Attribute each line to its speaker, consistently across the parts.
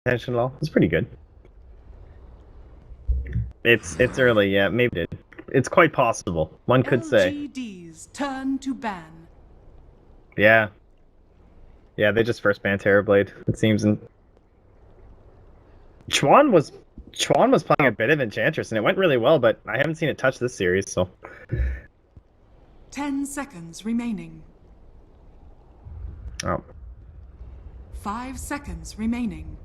Speaker 1: attention at all. It's pretty good. It's early, yeah, maybe it did. It's quite possible. One could say.
Speaker 2: LGD's turn to ban.
Speaker 1: Yeah. Yeah, they just first banned Terrorblade, it seems, and Chuan was playing a bit of Enchantress, and it went really well, but I haven't seen it touch this series, so
Speaker 2: 10 seconds remaining.
Speaker 1: oh.
Speaker 2: 5 seconds remaining.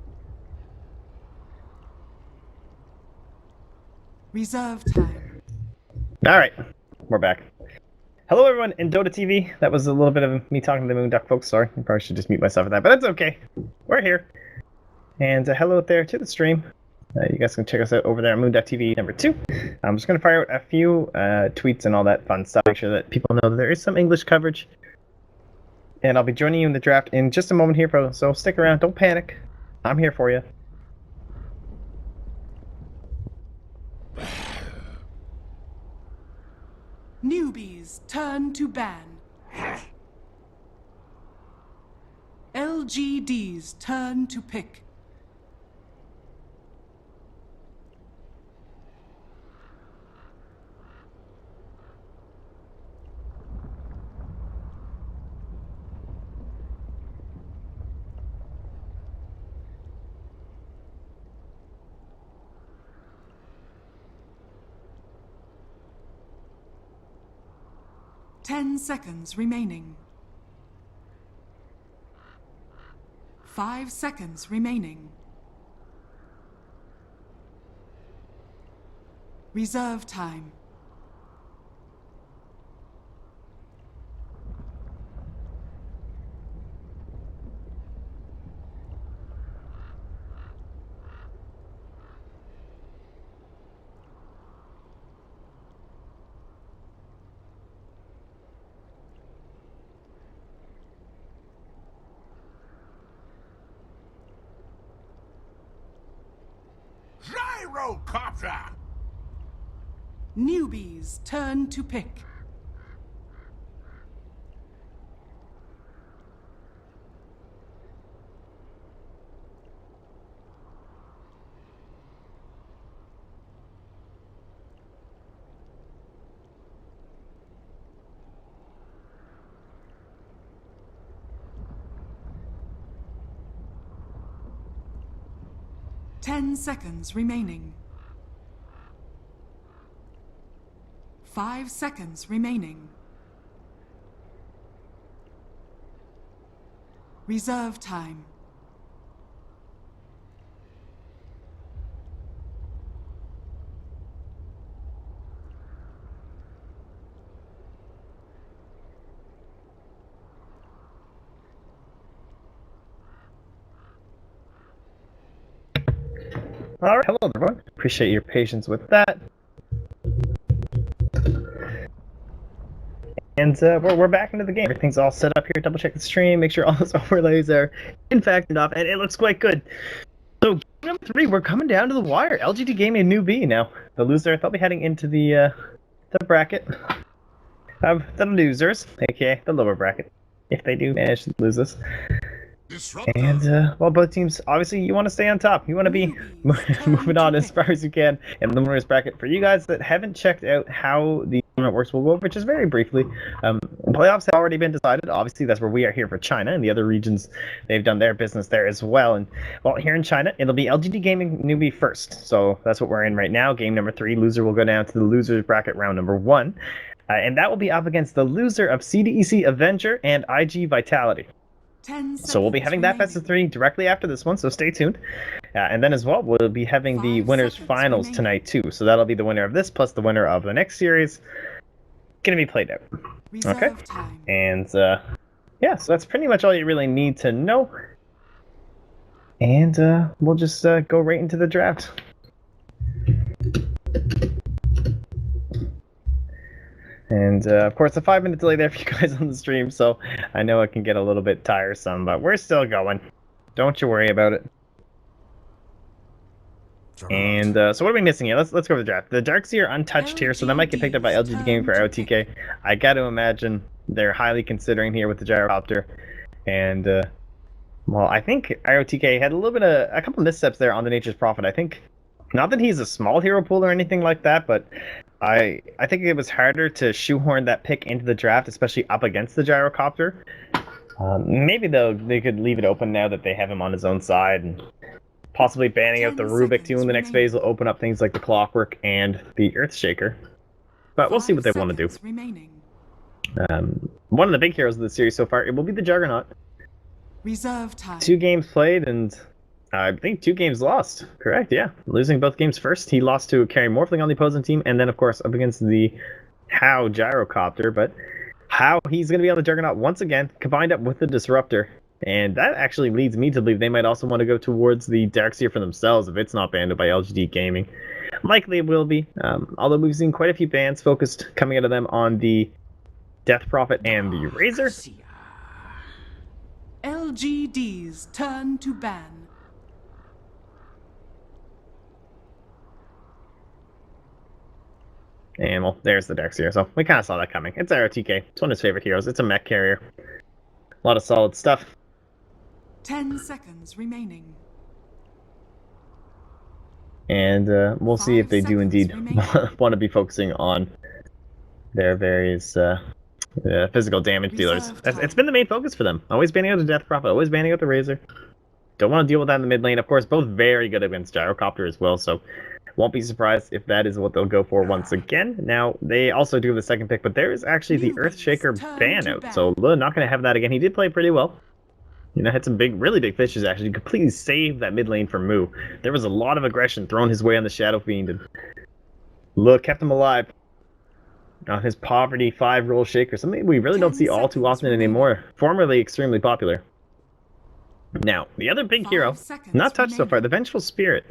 Speaker 2: Reserve time.
Speaker 1: Alright, we're back. Hello everyone in Dota TV. That was a little bit of me talking to the Moonduck folks, sorry. I probably should just mute myself at that, but it's okay. We're here. And hello out there to the stream. You guys can check us out over there on Moonduck TV number 2. I'm just going to fire out a few tweets and all that fun stuff. Make sure that people know that there is some English coverage. And I'll be joining you in the draft in just a moment here, so stick around. Don't panic. I'm here for you.
Speaker 2: Newbee's turn to ban. LGD's turn to pick. Ten seconds remaining. 5 seconds remaining. Reserve time.
Speaker 3: Gyrocopter!
Speaker 2: Newbee's turn to pick. Ten seconds remaining. 5 seconds remaining. Reserve time.
Speaker 1: Alright, hello everyone. Appreciate your patience with that. And we're back into the game. Everything's all set up here. Double check the stream, make sure all those overlays are in fact enough, and it looks quite good. So game number 3, we're coming down to the wire. LGD-Gaming and NewB now. The loser, they'll be heading into the bracket of the losers, aka the lower bracket, if they do manage to lose this. And well, both teams, obviously you want to stay on top. You want to be moving on as far as you can in the winners bracket. For you guys that haven't checked out how the tournament works, we'll go over just very briefly. Playoffs have already been decided. Obviously that's where we are here for China, and the other regions, they've done their business there as well. And well, here in China, it'll be LGD Gaming NewBee first, so that's what we're in right now. Game number 3, loser will go down to the losers bracket round number 1, and that will be up against the loser of CDEC Avenger and IG Vitality. So we'll be having that best of 3 directly after this one, so stay tuned. And then as well, we'll be having the winners finals tonight too. So that'll be the winner of this plus the winner of the next series. Gonna be played out. Okay. And yeah, so that's pretty much all you really need to know. And we'll just go right into the draft. And of course, a 5-minute delay there for you guys on the stream, so I know it can get a little bit tiresome, but we're still going. Don't you worry about it. And so what are we missing here? Let's go over the draft. The Darkseer untouched here, so that might get picked up by LGD Gaming for OTK. I got to imagine they're highly considering here with the Gyrocopter. And Well, I think IOTK had a little bit of a couple missteps there on the Nature's Prophet. I think not that he's a small hero pool or anything like that, but I think it was harder to shoehorn that pick into the draft, especially up against the Gyrocopter. Maybe though they could leave it open now that they have him on his own side, and possibly banning out the Rubik too in the next phase will open up things like the Clockwork and the Earthshaker. But we'll see what they want to do. One of the big heroes of the series so far, it will be the Juggernaut.
Speaker 2: Reserve time.
Speaker 1: 2 games played and I think 2 games lost. Correct, yeah. Losing both games first. He lost to Carry Morphling on the opposing team, and then of course up against the How Gyrocopter, but How he's going to be on the Juggernaut once again, combined up with the Disruptor. And that actually leads me to believe they might also want to go towards the Darkseer for themselves if it's not banned by LGD-Gaming. Likely it will be, although we've seen quite a few bans focused coming out of them on the Death Prophet and the Razor.
Speaker 2: LGD's turn to ban.
Speaker 1: And well, there's the Darkseer, so we kind of saw that coming. It's ROTK. It's one of his favorite heroes. It's a mech carrier. A lot of solid stuff.
Speaker 2: 10 seconds remaining.
Speaker 1: And we'll see if they do indeed want to be focusing on their various physical damage dealers. It's been the main focus for them. Always banning out the Death Prophet, always banning out the Razor. Don't want to deal with that in the mid lane. Of course, both very good against Gyrocopter as well, so won't be surprised if that is what they'll go for once again. Now, they also do have the second pick, but there is actually the Earthshaker ban out, so Lua not going to have that again. He did play pretty well. You know, had some really big fishes actually. Completely saved that mid lane from Moo. There was a lot of aggression thrown his way on the Shadow Fiend, and Lua kept him alive. On his Poverty 5 roll shaker, something we really don't see all too often anymore. Formerly extremely popular. Now, the other big hero, not touched so far, the Vengeful Spirit.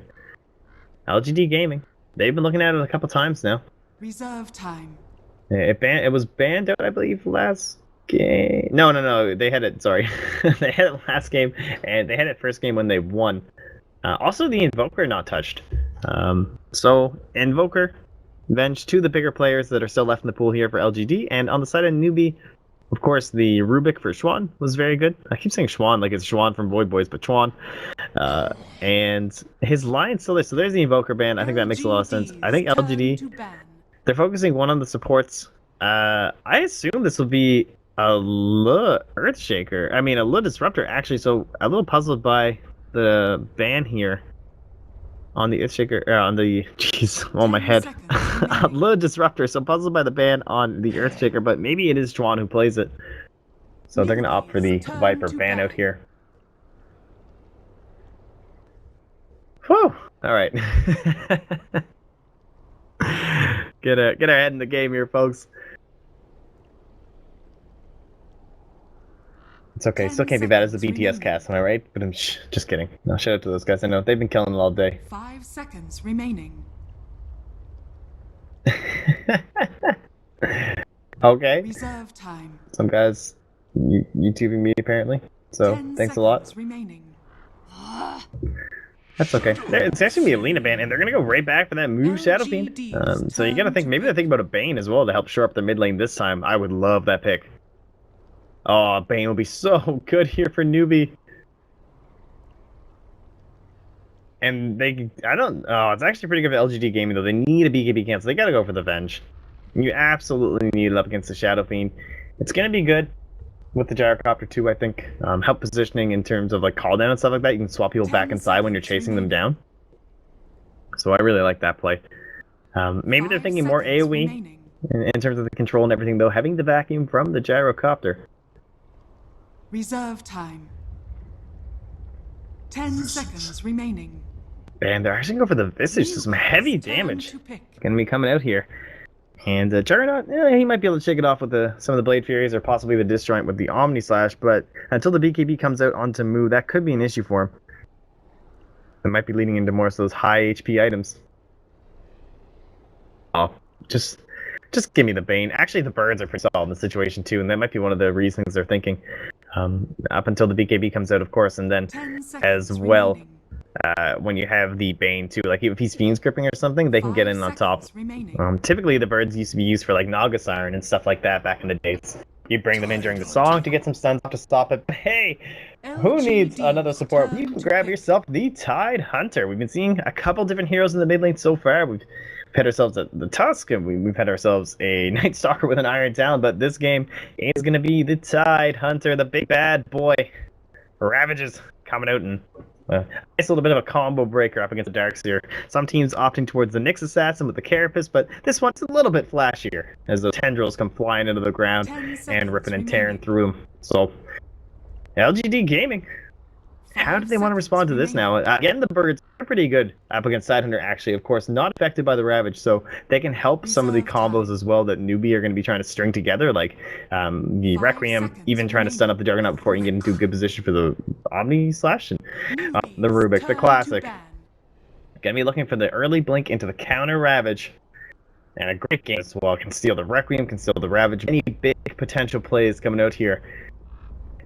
Speaker 1: LGD-Gaming. They've been looking at it a couple times now.
Speaker 2: Reserve time.
Speaker 1: It was banned out, I believe, last game. No. They had it, sorry. They had it last game, and they had it first game when they won. Also, the Invoker not touched. So, Invoker, Venge, 2 of the bigger players that are still left in the pool here for LGD, and on the side of Newbee, of course, the Rubik for Schwan was very good. I keep saying Schwan like it's Schwan from Void Boys, but Schwan. And his line's still there, so there's the Invoker ban. I think that makes a lot of sense. I think LGD, they're focusing one on the supports. I assume this will be a Lua Earthshaker. I mean, a Lua Disruptor, actually, so a little puzzled by the ban here. On the Earthshaker, on the, jeez, oh my head. Lua Disruptor, so puzzled by the ban on the Earthshaker, but maybe it is Juan who plays it. So they're going to opt for the Viper ban out here. Whew! Alright. Get our head in the game here, folks. It's okay, still can't be bad as the BTS cast, am I right? But I'm just kidding. No, shout out to those guys. I know they've been killing it all day.
Speaker 2: 5 seconds remaining.
Speaker 1: Okay.
Speaker 2: Reserve time.
Speaker 1: Some guys YouTubing me apparently. So thanks a lot.
Speaker 2: Remaining.
Speaker 1: That's okay. It's actually gonna be a Lena ban, and they're gonna go right back for that move Shadow Fiend. So you gotta think, maybe they're thinking about a Bane as well to help shore up the mid lane this time. I would love that pick. Oh, Bane will be so good here for Newbee. And it's actually pretty good for LGD-Gaming though. They need a BKB cancel. They gotta go for the Venge. You absolutely need it up against the Shadow Fiend. It's gonna be good with the Gyrocopter too, I think. Help positioning in terms of like call down and stuff like that. You can swap people back inside when you're chasing them down. So I really like that play. Maybe they're thinking more AoE in terms of the control and everything though, having the vacuum from the Gyrocopter.
Speaker 2: Reserve time. 10 seconds remaining.
Speaker 1: And they're actually going for the Visage, so some heavy damage gonna be coming out here. And Juggernaut, he might be able to shake it off with some of the Blade Furies or possibly the Disjoint with the Omni Slash, but until the BKB comes out onto Moo, that could be an issue for him. It might be leading into more of those high HP items. Oh, just give me the Bane. Actually, the birds are pretty solid in the situation too, and that might be one of the reasons they're thinking. Up until the BKB comes out, of course, and then as well, when you have the Bane too, like if he's Fiend Scripting or something, they can get in on top. Typically, the birds used to be used for like Naga Siren and stuff like that back in the days. You bring them in during the song to get some stuns to stop it. But hey, who needs another support? You can grab yourself the Tide Hunter. We've been seeing a couple different heroes in the mid lane so far. We've had ourselves the Tusk, and we've had ourselves a Night Stalker with an Iron Talon, but this game is going to be the Tide Hunter, the big bad boy. Ravages coming out and it's a little bit of a combo breaker up against the Darkseer. Some teams opting towards the Nyx Assassin with the Carapace, but this one's a little bit flashier as those tendrils come flying into the ground and ripping and tearing through them. So, LGD-Gaming, how do they want to respond to this now? Again, the birds are pretty good up against Tidehunter, actually. Of course, not affected by the Ravage, so they can help some of the combos as well that Newbee are going to be trying to string together, like the Requiem, even trying to stun up the Juggernaut before you can get into a good position for the Omni Slash, and the Rubik, the classic. Going to be looking for the early blink into the counter Ravage, and a great game as well. Can steal the Requiem, can steal the Ravage. Any big potential plays coming out here.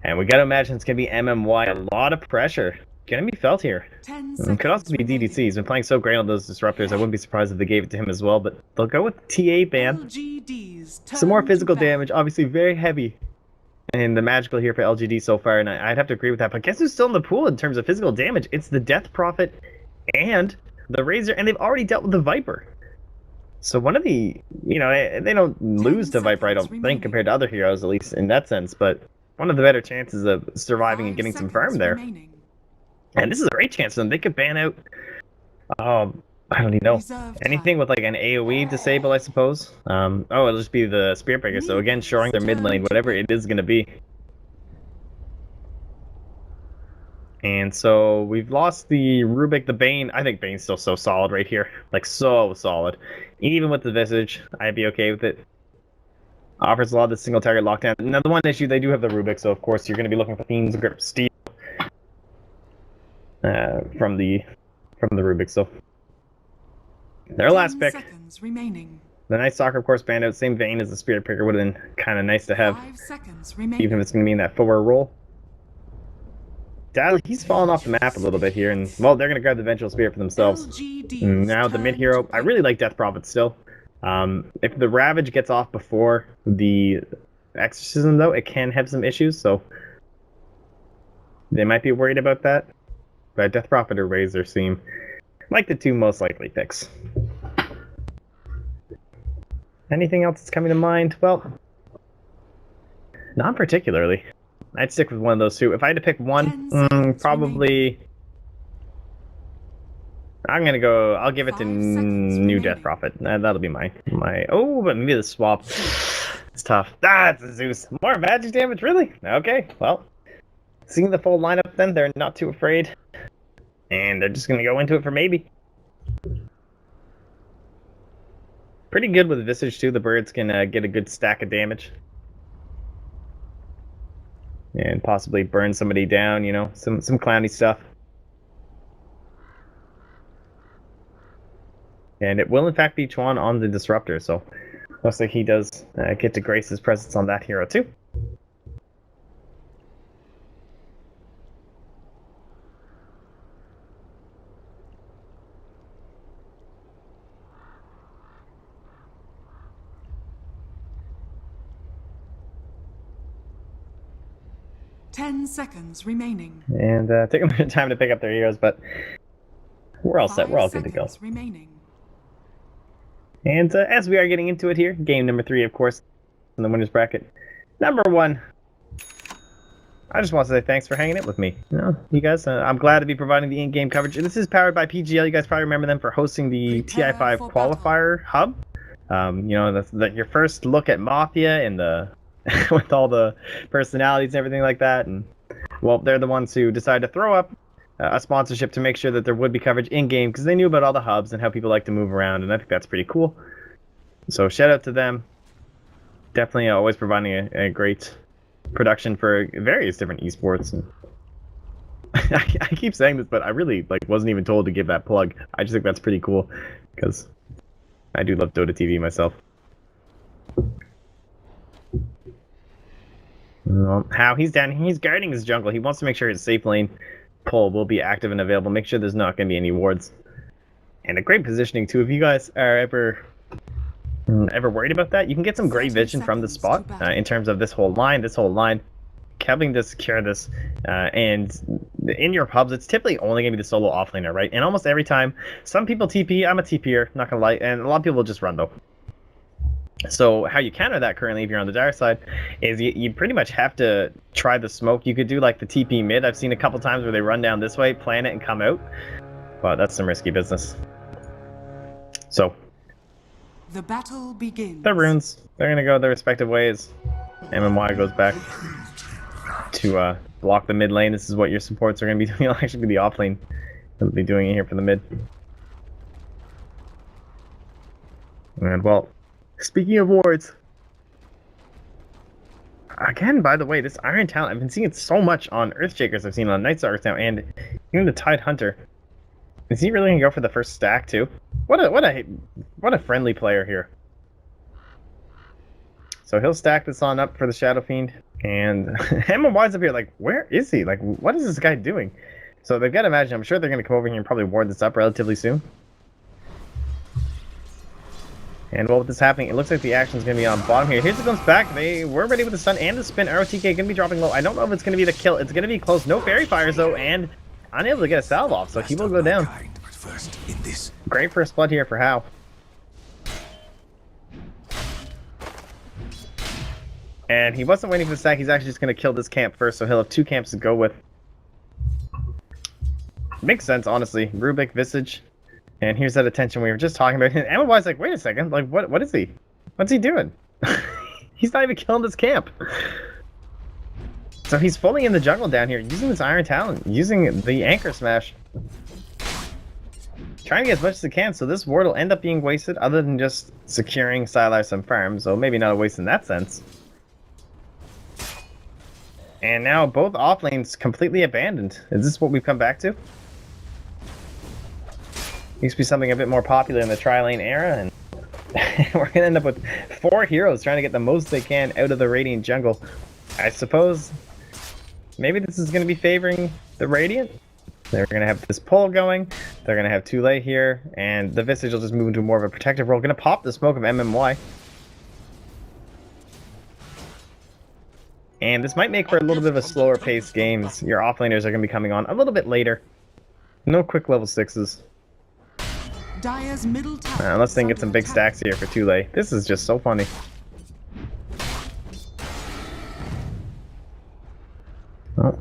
Speaker 1: And we gotta imagine it's gonna be MMY. A lot of pressure gonna be felt here. Could also be DDC. He's been playing so great on those disruptors. I wouldn't be surprised if they gave it to him as well. But they'll go with TA ban. Some more physical damage, obviously very heavy. And the magical here for LGD so far, and I'd have to agree with that. But guess who's still in the pool in terms of physical damage? It's the Death Prophet and the Razor, and they've already dealt with the Viper. So one of the, they don't lose to Viper, I don't think, compared to other heroes, at least in that sense. But one of the better chances of surviving and getting some farm there. And this is a great chance for them. They could ban out, I don't even know, anything with like an AoE disable, I suppose. It'll just be the Spirit Breaker. So again, shoring their mid lane, whatever it is going to be. And so we've lost the Rubik, the Bane. I think Bane's still so solid right here. Like, so solid. Even with the Visage, I'd be okay with it. Offers a lot of the single target lockdown. Now, the one issue, they do have the Rubik, so of course you're going to be looking for Fiend's Grip Steel from the Rubik. So their last pick. The Night Stalker, of course, banned out. Same vein as the Spirit Picker. Would have been kind of nice to have, even if it's going to be in that forward roll. Dally, he's fallen off the map a little bit here, and well, they're going to grab the Vengeful Spirit for themselves. Now the mid hero, I really like Death Prophet still. If the Ravage gets off before the Exorcism, though, it can have some issues, so they might be worried about that. But Death Prophet or Razor seem like the two most likely picks. Anything else that's coming to mind? Well, not particularly. I'd stick with one of those two. If I had to pick one, probably... I'm gonna go. I'll give it to New Death Prophet. That'll be my. Oh, but maybe the swap. It's tough. It's a Zeus. More magic damage, really? Okay. Well, seeing the full lineup, then they're not too afraid, and they're just gonna go into it for maybe. Pretty good with Visage too. The birds can get a good stack of damage, and possibly burn somebody down. Some clowny stuff. And it will, in fact, be Chuan on the Disruptor, so looks like he does get to grace his presence on that hero, too.
Speaker 2: Ten seconds remaining.
Speaker 1: And take a bit of time to pick up their heroes, but we're all set. We're all good to go. And as we are getting into it here, game number 3, of course, in the winners bracket. Number 1. I just want to say thanks for hanging out with me. You guys, I'm glad to be providing the in-game coverage. This is powered by PGL. You guys probably remember them for hosting the TI5 Qualifier hub. That's your first look at Mafia and the with all the personalities and everything like that. And well, they're the ones who decided to throw up a sponsorship to make sure that there would be coverage in-game, because they knew about all the hubs and how people like to move around, and I think that's pretty cool. So shout out to them. Definitely always providing a great production for various different esports. And I keep saying this, but I really wasn't even told to give that plug. I just think that's pretty cool, because I do love Dota TV myself. How he's down, he's guarding his jungle. He wants to make sure his safe lane pull will be active and available. Make sure there's not going to be any wards. And a great positioning too. If you guys are ever ever worried about that, you can get some great vision from the spot in terms of this whole line, helping to secure this, and in your pubs, it's typically only going to be the solo offlaner, right? And almost every time, some people TP, I'm a TPer, not going to lie, and a lot of people will just run though. So how you counter that currently, if you're on the dire side, is you pretty much have to try the smoke. You could do like the TP mid. I've seen a couple times where they run down this way, plan it, and come out. But that's some risky business. So
Speaker 2: the battle begins.
Speaker 1: The runes, they're going to go their respective ways. MMY goes back to block the mid lane. This is what your supports are going to be doing. It'll actually be the off lane. They'll be doing it here for the mid. And well, speaking of wards, again, by the way, this Iron Talent, I've been seeing it so much on Earthshakers. I've seen it on Night Stalkers now, and even the Tide Hunter. Is he really gonna go for the first stack too? What a friendly player here. So he'll stack this on up for the Shadow Fiend, and MMY's up here like, where is he? Like, what is this guy doing? So they've got to imagine, I'm sure they're gonna come over here and probably ward this up relatively soon. And well, with this happening, it looks like the action's going to be on bottom here. Here's it comes back. They were ready with the stun and the spin. ROTK going to be dropping low. I don't know if it's going to be the kill. It's going to be close. No fairy fires, though, and unable to get a salve off, so he will go down. Great first blood here for How. And he wasn't waiting for the stack. He's actually just going to kill this camp first, so he'll have 2 camps to go with. Makes sense, honestly. Rubik, Visage. And here's that attention we were just talking about. And MMY's like, wait a second, like, what is he? What's he doing? He's not even killing this camp. So he's fully in the jungle down here, using this Iron Talent, using the Anchor Smash. Trying to get as much as he can, so this ward will end up being wasted, other than just securing Sylar some farms, so maybe not a waste in that sense. And now both off lanes completely abandoned. Is this what we've come back to? Used to be something a bit more popular in the tri-lane era, and we're going to end up with 4 heroes trying to get the most they can out of the Radiant jungle. I suppose maybe this is going to be favoring the Radiant. They're going to have this pull going, they're going to have Tule here, and the Visage will just move into more of a protective role. Going to pop the smoke of MMY. And this might make for a little bit of a slower paced games. Your offlaners are going to be coming on a little bit later. No quick level 6s.
Speaker 2: Dire's middle tower
Speaker 1: Unless they can get some big stacks here for Tule. This is just so funny. Oh.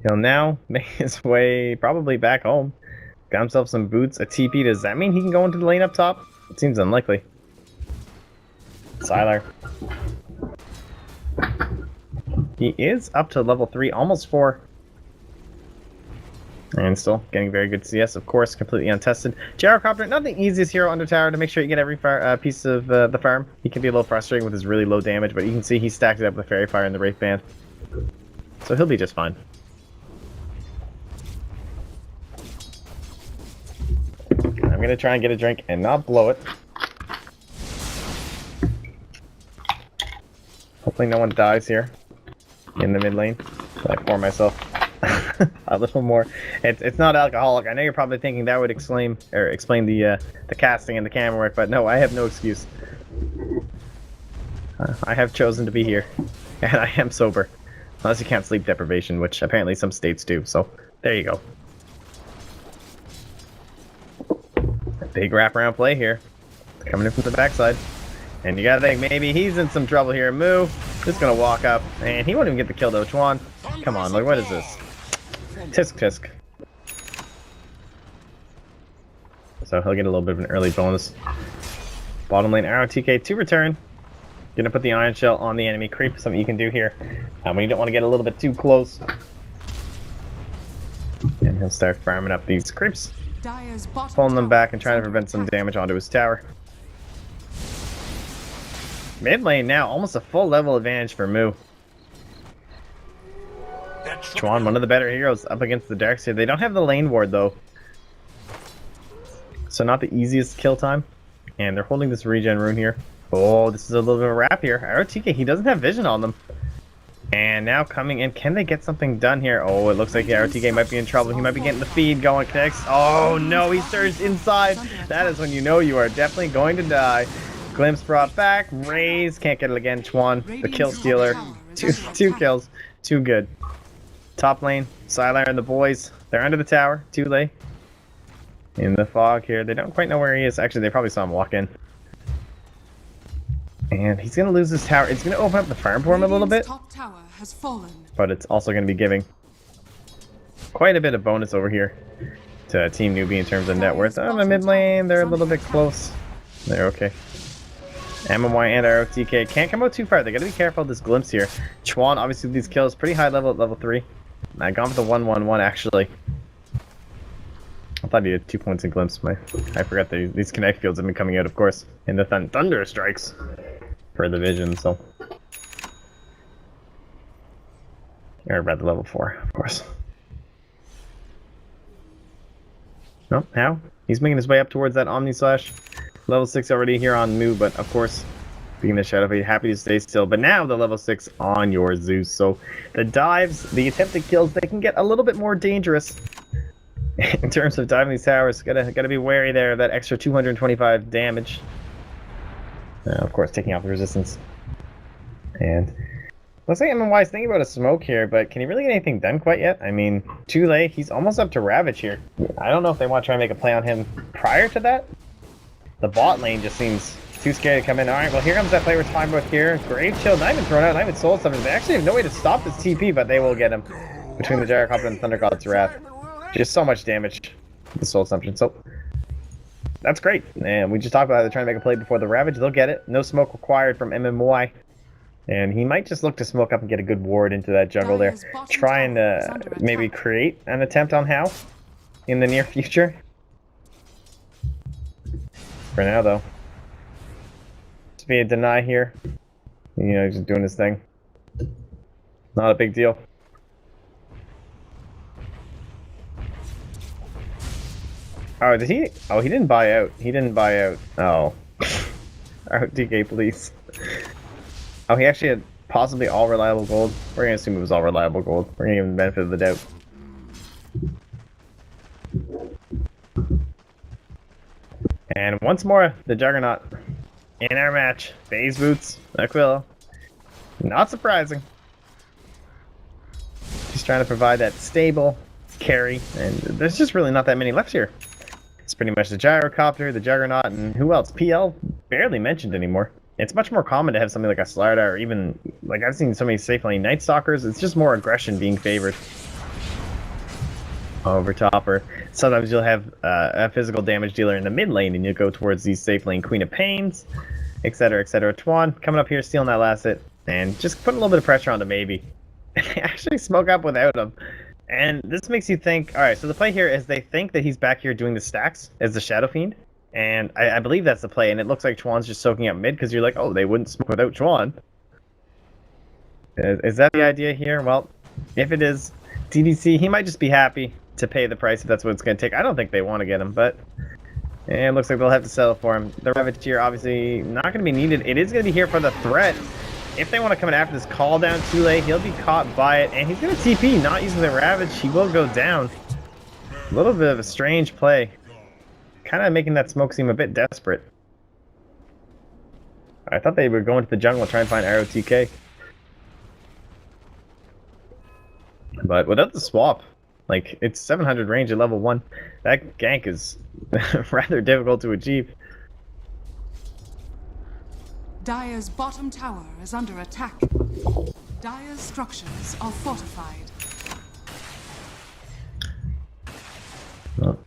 Speaker 1: He'll now make his way probably back home. Got himself some boots, a TP. Does that mean he can go into the lane up top? It seems unlikely. Sylar. He is up to level 3, almost 4. And still getting very good CS, of course, completely untested. Gyrocopter, not the easiest hero under tower to make sure you get every piece of the farm. He can be a little frustrating with his really low damage, but you can see he stacked it up with Fairy Fire and the Wraith Band. So he'll be just fine. I'm going to try and get a drink and not blow it. Hopefully no one dies here in the mid lane. I pour myself a little more. It's not alcoholic. I know you're probably thinking that would explain the casting and the camera work, but no, I have no excuse. I have chosen to be here, and I am sober, unless you count sleep deprivation, which apparently some states do. So there you go. Big wraparound play here, coming in from the backside, and you gotta think maybe he's in some trouble here. Moo just gonna walk up, and he won't even get the kill though. Chuan, come on, like what is this? Tisk tisk. So he'll get a little bit of an early bonus. Bottom lane arrow TK to return. Gonna put the Iron Shell on the enemy creep, something you can do here when you don't want to get a little bit too close. And he'll start farming up these creeps, pulling them back and trying to prevent some damage onto his tower. Mid lane now, almost a full level advantage for Moo. Chuan, one of the better heroes up against the Darkseer. They don't have the lane ward though, so not the easiest kill time. And they're holding this regen rune here. Oh, this is a little bit of a wrap here. ROTK, he doesn't have vision on them. And now coming in, can they get something done here? Oh, it looks like ROTK might be in trouble. He might be getting the feed going. Connects. Oh no, he surged inside. That is when you know you are definitely going to die. Glimpse brought back. Raze can't get it again. Chuan, the kill stealer. Two kills. Too good. Top lane. Sylar and the boys. They're under the tower. Too late. In the fog here. They don't quite know where he is. Actually, they probably saw him walk in. And he's going to lose his tower. It's going to open up the farm for him a little bit.
Speaker 2: Top tower has fallen.
Speaker 1: But it's also going to be giving quite a bit of bonus over here to Team Newbee in terms of net worth. On the mid lane, they're a little bit close. They're okay. MMY and ROTK can't come out too far. They got to be careful of this glimpse here. Chuan, obviously, these kills pretty high level at level 3. I gone for the 1-1-1 actually. I thought he had 2 points in glimpse. I forgot that these connect fields have been coming out, of course, in the thunder strikes for the vision. So, or rather level 4, of course. No, how? He's making his way up towards that Omni Slash. Level 6 already here on Moo, but of course, being the Shadow Fade, happy to stay still. But now the level 6 on your Zeus. So the dives, the attempted kills, they can get a little bit more dangerous in terms of diving these towers. Gotta be wary there of that extra 225 damage. Of course, taking off the resistance. And looks like MMY is thinking about a smoke here, but can he really get anything done quite yet? I mean, too late. He's almost up to Ravage here. I don't know if they want to try and make a play on him prior to that. The bot lane just seems too scary to come in. Alright, well here comes that play we're talking about here. Grave Shield, not even thrown out, not even soul summoned. They actually have no way to stop this TP, but they will get him. Between the Gyrocopter and Thunder God's Wrath. Just so much damage with the soul summoning. So that's great. And we just talked about how they're trying to make a play before the Ravage. They'll get it. No smoke required from MMY. And he might just look to smoke up and get a good ward into that jungle there. Trying to maybe create an attempt on How in the near future. For now, though. Just be a deny here. You know, just doing his thing. Not a big deal. Oh, did he? Oh, he didn't buy out. He didn't buy out. Oh. RTK, please. Oh, he actually had possibly all reliable gold. We're gonna assume it was all reliable gold. We're gonna give him the benefit of the doubt. And once more, the Juggernaut in our match. Phase boots, Aquila. Not surprising. He's trying to provide that stable carry, and there's just really not that many left here. It's pretty much the Gyrocopter, the Juggernaut, and who else? PL barely mentioned anymore. It's much more common to have something like a Slardar, or even, like I've seen so many safe lane Night Stalkers. It's just more aggression being favored over Topper. Sometimes you'll have a physical damage dealer in the mid lane, and you'll go towards these safe lane Queen of Pains, etc., etc. Tuan coming up here, stealing that last hit, and just putting a little bit of pressure onto Maybe. And they actually smoke up without him. And this makes you think, alright, so the play here is they think that he's back here doing the stacks as the Shadow Fiend. And I believe that's the play, and it looks like Chuan's just soaking up mid, because you're like, oh, they wouldn't smoke without Chuan. Is that the idea here? Well, if it is, TDC, he might just be happy to pay the price if that's what it's going to take. I don't think they want to get him, but it looks like they'll have to settle for him. The Ravage here, obviously, not going to be needed. It is going to be here for the threat. If they want to come in after this call down too late, he'll be caught by it, and he's going to TP, not using the Ravage. He will go down. A little bit of a strange play. Kind of making that smoke seem a bit desperate. I thought they were going to the jungle to try and find ROTK. But without the swap, like, it's 700 range at level 1. That gank is rather difficult to achieve.
Speaker 2: Dire's bottom tower is under attack. Dire's structures are fortified.
Speaker 1: Oh.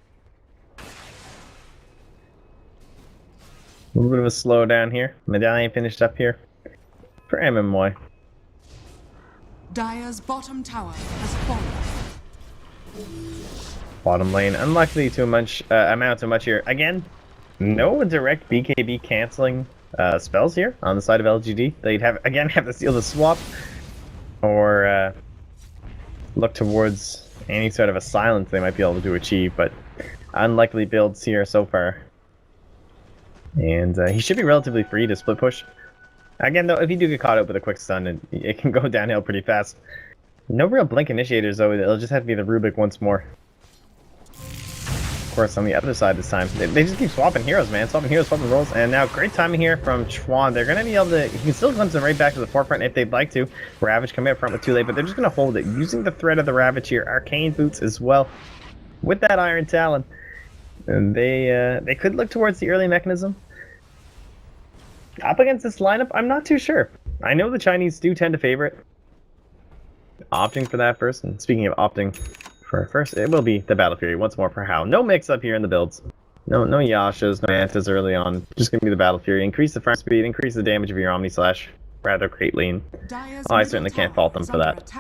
Speaker 1: A little bit of a slowdown here. Medallion finished up here for MMY.
Speaker 2: Dire's bottom tower has fallen.
Speaker 1: Bottom lane, unlikely to amount to much here. Again, no direct BKB canceling spells here on the side of LGD. They'd have to steal the swap or look towards any sort of a silence they might be able to achieve, but unlikely builds here so far. And he should be relatively free to split push. Again, though, if you do get caught up with a quick stun, it can go downhill pretty fast. No real blink initiators, though. It'll just have to be the Rubik once more. course, on the other side this time. They just keep swapping heroes, man. Swapping heroes, swapping roles. And now, great timing here from Chuan. They're going to be able to... He can still glimpse them right back to the forefront if they'd like to. Ravage coming up front with too late, but they're just going to hold it. Using the threat of the Ravage here. Arcane Boots as well. With that Iron Talon. And they could look towards the early mechanism. Up against this lineup, I'm not too sure. I know the Chinese do tend to favor it. Opting for that first. And speaking of opting... For first, it will be the Battle Fury once more for How. No mix-up here in the builds. No Yashas, no Mantas early on. Just going to be the Battle Fury. Increase the front speed, increase the damage of your Omni Slash rather greatly. And, oh, I certainly can't fault them for that.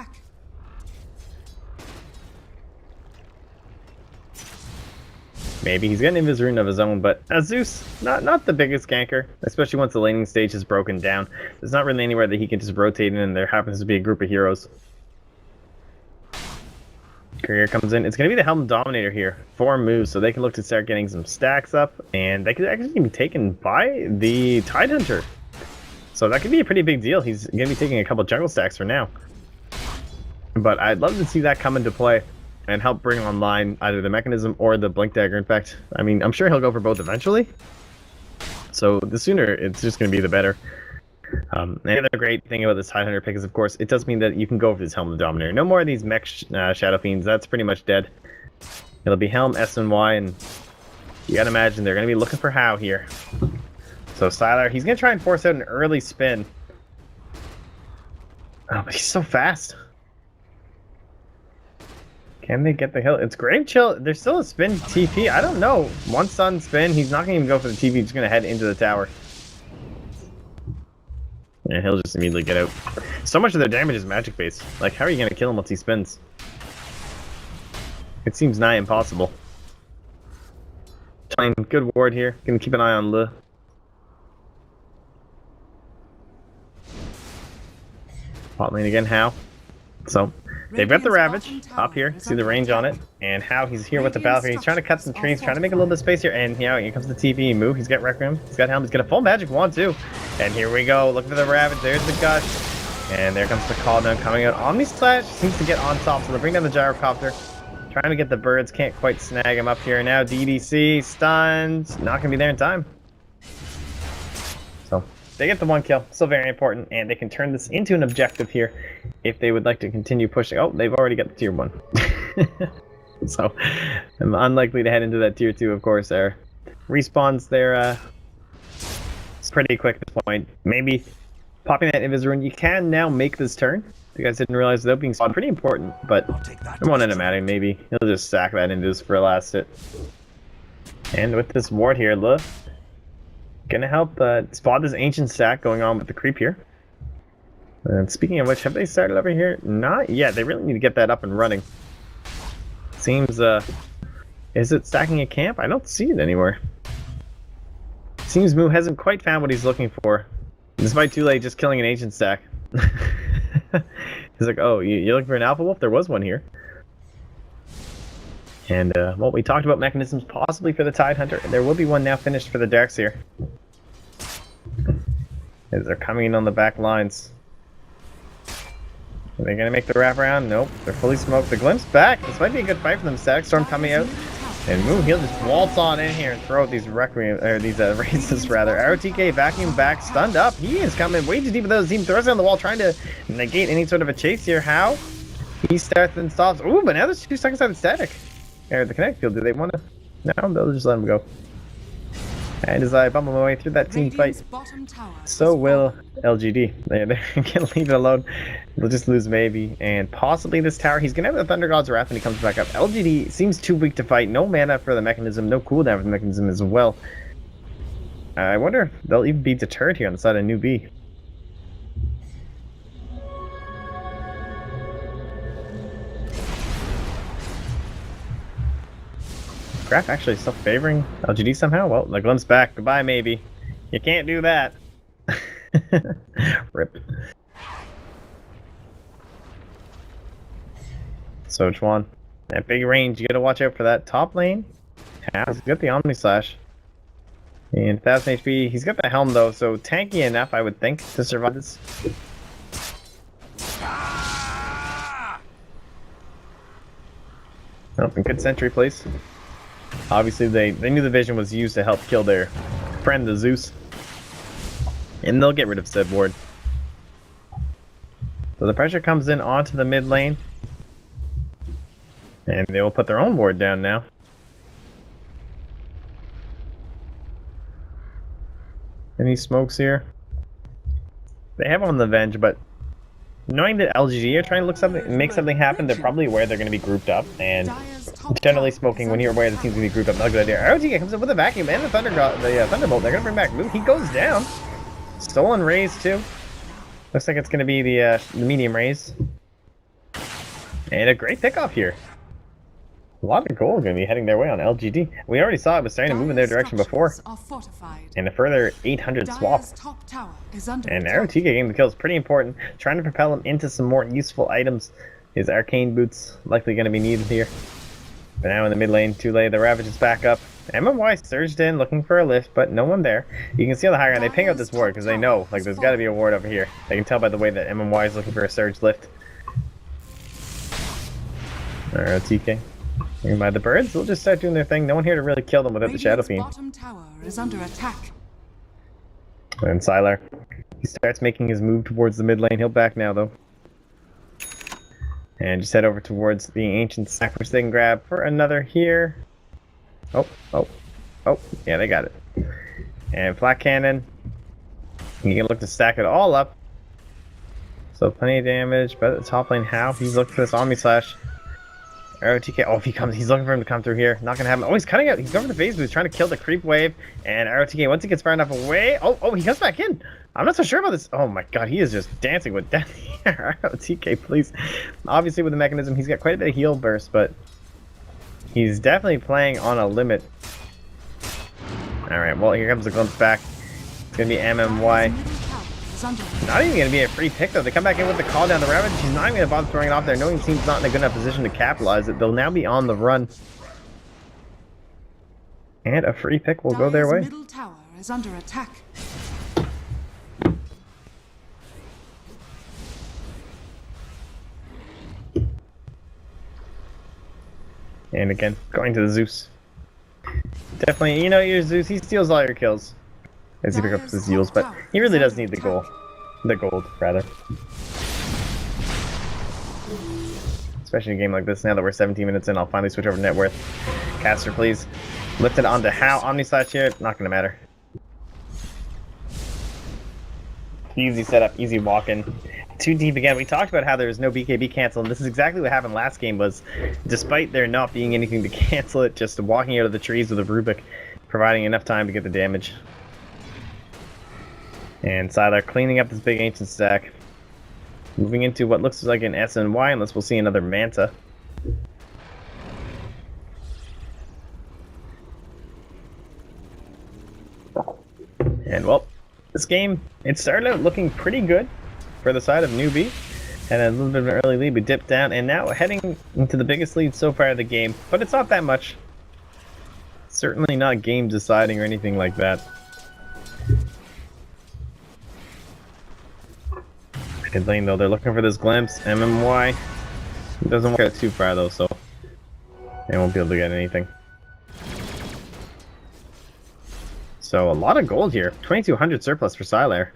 Speaker 1: Maybe he's getting Invis Rune of his own, but Zeus, not the biggest ganker, especially once the laning stage is broken down. There's not really anywhere that he can just rotate in, and there happens to be a group of heroes. Career comes in. It's going to be the Helm Dominator here. 4 moves, so they can look to start getting some stacks up, and they could actually be taken by the Tidehunter. So that could be a pretty big deal. He's going to be taking a couple jungle stacks for now. But I'd love to see that come into play and help bring online either the mechanism or the Blink Dagger. In fact, I mean, I'm sure he'll go for both eventually. So the sooner it's just going to be the better. The other great thing about this Tidehunter pick is, of course, it does mean that you can go for this Helm of the Dominator. No more of these mech Shadow Fiends. That's pretty much dead. It'll be Helm, S, and Y, and you gotta imagine they're gonna be looking for How here. So Sylar, he's gonna try and force out an early spin. Oh, but he's so fast. Can they get the hill? It's Grave Chill. There's still a spin TP. I don't know. Once on spin, he's not gonna even go for the TP. He's gonna head into the tower. Yeah, he'll just immediately get out. So much of their damage is magic based. Like, how are you gonna kill him once he spins? It seems nigh impossible. Fine, good ward here. Gonna keep an eye on Le. Bot lane again, How? So, they've got the Ravage up here. See the range on it. And How, he's here with the Battle Fury. He's trying to cut some trees, trying to make a little bit of space here. And, you know, here comes the TP move. He's got Requiem. He's got Helm. He's got a full magic wand, too. And here we go. Look for the Ravage. There's the Gush. And there comes the call down coming out. Omni Slash seems to get on top. So they'll bring down the Gyrocopter. Trying to get the birds. Can't quite snag him up here. Now DDC. Stunned. Not going to be there in time. So they get the 1 kill. Still very important. And they can turn this into an objective here if they would like to continue pushing. Oh, they've already got the tier 1. So I'm unlikely to head into that tier 2, of course. There respawns there. It's pretty quick at this point. Maybe popping that Invis Rune. You can now make this turn. You guys didn't realize without being spotted. Pretty important, but it won't end up mattering. Maybe he'll just sack that Invis for a last hit. And with this ward here, look, gonna help spot this ancient stack going on with the creep here. And speaking of which, have they started over here? Not yet. They really need to get that up and running. Seems, is it stacking a camp? I don't see it anywhere. Seems Moo hasn't quite found what he's looking for. Despite too late just killing an ancient stack. He's like, oh, you're looking for an Alpha Wolf? There was one here. And, well, we talked about mechanisms possibly for the Tidehunter. There will be one now finished for the Darkseer. As they're coming in on the back lines. Are they going to make the wraparound? Nope. They're fully smoked. The Glimpse back. This might be a good fight for them. Static Storm coming out. And Moo, he'll just waltz on in here and throw out these Requiem, or these Races rather. ROTK vacuum back, stunned up. He is coming way too deep with those team. Throws it on the wall, trying to negate any sort of a chase here. How? He starts and stops. Ooh, but now there's 2 seconds on the static. Or the Kinetic Field. Do they want to? No, they'll just let him go. And as I bump my way through that team fight, so will LGD. They're gonna leave it alone. They'll just lose maybe, and possibly this tower. He's gonna have the Thunder God's Wrath when he comes back up. LGD seems too weak to fight. No mana for the mechanism, no cooldown for the mechanism as well. I wonder if they'll even be deterred here on the side of NewB. Graph actually still favoring LGD somehow? Well, the Glimpse back. Goodbye, maybe. You can't do that. Rip. So, Chuan, that big range, you gotta watch out for that top lane. He's got the Omni Slash. And 1000 HP. He's got the Helm, though, so tanky enough, I would think, to survive this. Oh, good sentry, please. Obviously, they knew the vision was used to help kill their friend, the Zeus. And they'll get rid of said ward. So the pressure comes in onto the mid lane. And they will put their own ward down now. Any smokes here? They have on the Venge, but knowing that LGD are trying to make something happen, they're probably aware they're going to be grouped up. And generally smoking, when you're aware the team's going to be grouped up, not a good idea. ROTK comes up with a vacuum and the Thunderbolt. They're going to bring back Move. He goes down. Stolen raise too. Looks like it's going to be the medium raise. And a great pickoff here. A lot of gold going to be heading their way on LGD. We already saw it was starting to move in their direction before. And a further 800 swap. And ROTK getting the kills pretty important. Trying to propel him into some more useful items. His arcane boots likely going to be needed here. But now in the mid lane, too late. The Ravage is back up. MMY surged in looking for a lift, but no one there. You can see on the high ground, they ping out this ward because they know, like, there's got to be a ward over here. They can tell by the way that MMY is looking for a surge lift. ROTK. By the birds, they'll just start doing their thing. No one here to really kill them without the Shadow Fiend.
Speaker 2: Bottom tower is under attack.
Speaker 1: And Sylar, he starts making his move towards the mid lane. He'll back now though. And just head over towards the ancient stack, which they can grab for another here. Oh, yeah, they got it. And flat cannon. You can look to stack it all up. So plenty of damage, but at the top lane, how? He's looking for this Omni Slash. ROTK, oh, if he comes, he's looking for him to come through here. Not gonna happen. Oh, he's cutting out. He's going for the phase boost, trying to kill the creep wave. And ROTK, once he gets far enough away, oh, he comes back in. I'm not so sure about this. Oh my god, he is just dancing with death here. ROTK, please. Obviously, with the mechanism, he's got quite a bit of heal burst, but he's definitely playing on a limit. All right, well, here comes the glimpse back. It's gonna be MMY. Not even going to be a free pick, though. They come back in with the call down the Ravage. He's not even going to bother throwing it off there, knowing the team's not in a good enough position to capitalize it. They'll now be on the run. And a free pick will go their way.
Speaker 2: Middle tower is under attack.
Speaker 1: And again, going to the Zeus. Definitely, you know, your Zeus, he steals all your kills as he picks up his heals, but he really does need the goal. The gold, rather. Especially in a game like this. Now that we're 17 minutes in, I'll finally switch over to net worth. Caster, please. Lift it onto how? Omni Slash here? Not gonna matter. Easy setup, easy walk-in. Too deep again. We talked about how there was no BKB cancel, and this is exactly what happened last game. Was despite there not being anything to cancel it, just walking out of the trees with a Rubik, providing enough time to get the damage. And Sylar cleaning up this big ancient stack. Moving into what looks like an SNY, unless we'll see another Manta. And well, this game, it started out looking pretty good for the side of Newbee. Had a little bit of an early lead, but dipped down, and now heading into the biggest lead so far of the game. But it's not that much. Certainly not game deciding or anything like that. Mid lane though, they're looking for this glimpse. MMY doesn't work out too far though, so they won't be able to get anything. So a lot of gold here, 2200 surplus for Sylar.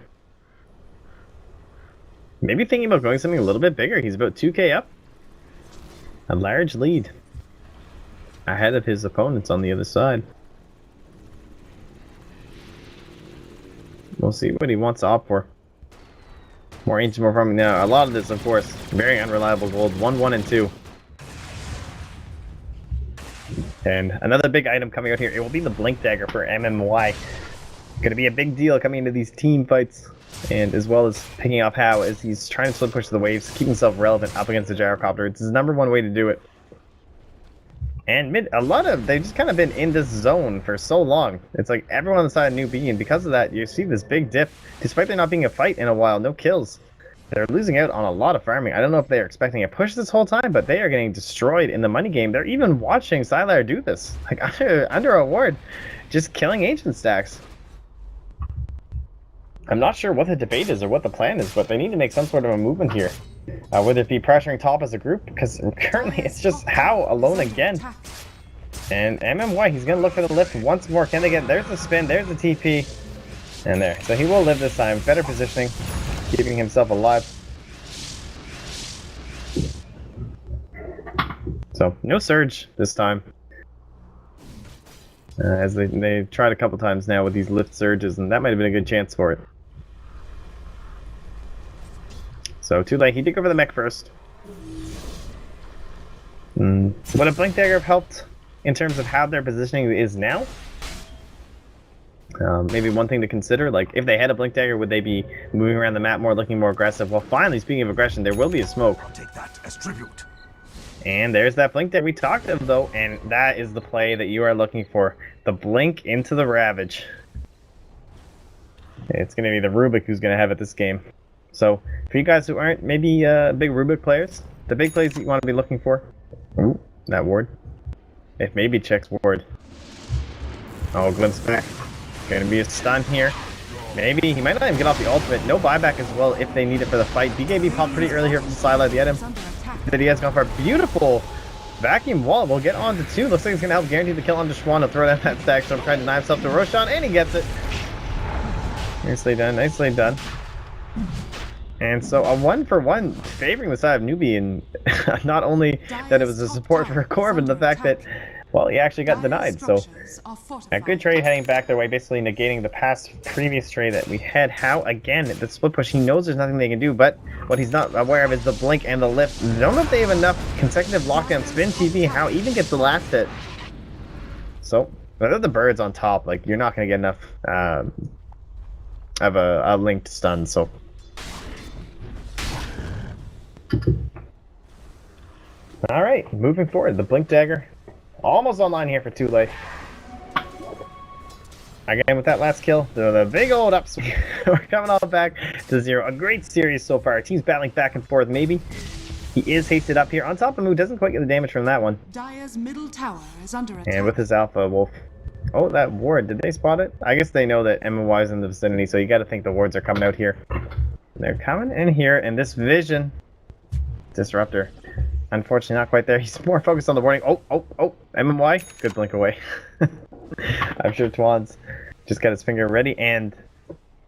Speaker 1: Maybe thinking about going something a little bit bigger. He's about 2k up. A large lead ahead of his opponents on the other side. We'll see what he wants to opt for. More ancient, more farming. Now, a lot of this, of course, very unreliable gold. 1, 1, and 2. And another big item coming out here. It will be the Blink Dagger for MMY. Going to be a big deal coming into these team fights. And as well as picking up how as he's trying to slip push the waves, keep himself relevant up against the Gyrocopter. It's his #1 way to do it. And they've just kind of been in this zone for so long. It's like everyone on the side of Newbee, and because of that, you see this big dip. Despite there not being a fight in a while, no kills. They're losing out on a lot of farming. I don't know if they're expecting a push this whole time, but they are getting destroyed in the money game. They're even watching Sylar do this. Like, under a ward, just killing ancient stacks. I'm not sure what the debate is or what the plan is, but they need to make some sort of a movement here. Whether it be pressuring top as a group, because currently it's just how alone again. And MMY, he's gonna look for the lift once more. Can they get? There's the spin, there's the TP. And there. So he will live this time. Better positioning, keeping himself alive. So, no surge this time. As they've tried a couple times now with these lift surges, and that might have been a good chance for it. So, too late. He did go for the mech first. Would a Blink Dagger have helped in terms of how their positioning is now? Maybe one thing to consider, like, if they had a Blink Dagger, would they be moving around the map more, looking more aggressive? Well, finally, speaking of aggression, there will be a smoke.
Speaker 3: I'll take that as tribute.
Speaker 1: And there's that blink that we talked of, though, and that is the play that you are looking for. The blink into the Ravage. It's going to be the Rubik who's going to have it this game. So, for you guys who aren't maybe big Rubik players, the big plays that you want to be looking for. Ooh, that ward. If maybe checks ward. Oh, glimpse back. Going to be a stun here. Maybe. He might not even get off the ultimate. No buyback as well if they need it for the fight. BKB popped pretty early here from the sideline. The item that he has gone for a beautiful vacuum wall. We'll get on to 2. Looks like he's going to help guarantee the kill on Deshwan. He'll throw down that stack. So I'm trying to deny himself to Roshan, and he gets it. Nicely done. Nicely done. And so a 1-for-1 favoring the side of Newbee, and not only that it was a support for Corbin, the fact that, well, he actually got denied. So a good trade heading back their way, basically negating the previous trade that we had. How, again, the split push, he knows there's nothing they can do, but what he's not aware of is the blink and the lift. I don't know if they have enough consecutive lockdown spin TP. How even gets the last hit. So, without the birds on top, like, you're not going to get enough of a linked stun, so. Alright, moving forward, the Blink Dagger almost online here for too late. Again, with that last kill, the big old upswing. We're coming all back to 0. A great series so far. Teams battling back and forth, maybe. He is hasted up here. On top of the move, doesn't quite get the damage from that one.
Speaker 2: Dire's middle tower is under attack.
Speaker 1: And with his Alpha Wolf. Oh, that ward, did they spot it? I guess they know that MMY is in the vicinity, so you gotta think the wards are coming out here. They're coming in here, and this vision disruptor. Unfortunately, not quite there. He's more focused on the warning. Oh, MMY. Good blink away. I'm sure Twan's just got his finger ready, and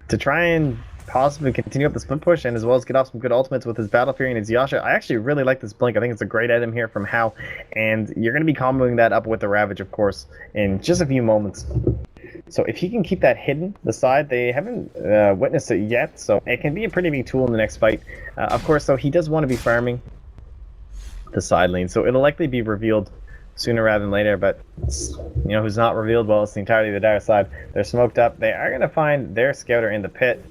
Speaker 1: to try and possibly continue up the split push, and as well as get off some good ultimates with his Battle Fury and his Yasha. I actually really like this blink. I think it's a great item here from How, and you're going to be comboing that up with the Ravage, of course, in just a few moments. So if he can keep that hidden, the side, they haven't witnessed it yet, so it can be a pretty big tool in the next fight. Of course, though, he does want to be farming the side lane, so it'll likely be revealed sooner rather than later, but you know who's not revealed? Well, it's the entirety of the Dire side. They're smoked up. They are going to find their scouter in the pit,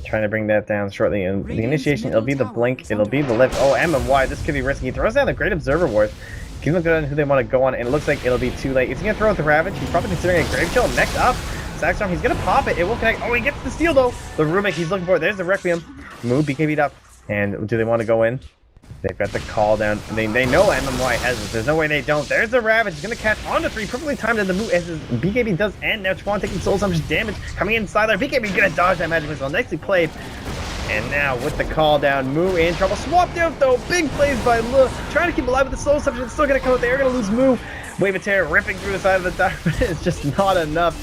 Speaker 1: trying to bring that down shortly. And the initiation, it'll be the blink, it'll be the lift. Oh, MMY, this could be risky. He throws down the Great Observer Ward. He's looking at who they want to go on, and it looks like it'll be too late. Is he going to throw out the Ravage? He's probably considering a Grave Kill. Next up, Saxstorm, he's going to pop it. It will connect. Oh, he gets the steal, though. The Rubik he's looking for. There's the Requiem. Move, BKB'd up. And do they want to go in? They've got the call down. They know MMY has it. There's no way they don't. There's the Ravage. He's going to catch onto 3. Perfectly timed in the move as his BKB does end. Now Chwan taking soul summons damage. Coming inside there. BKB's going to dodge that magic missile. Nicely played. And now with the call down, Moo in trouble. Swapped out though. Big plays by Lu. Trying to keep alive with the soul summons. It's still going to come out. They are going to lose Moo. Wave of Terror ripping through the side of the dive. It's just not enough.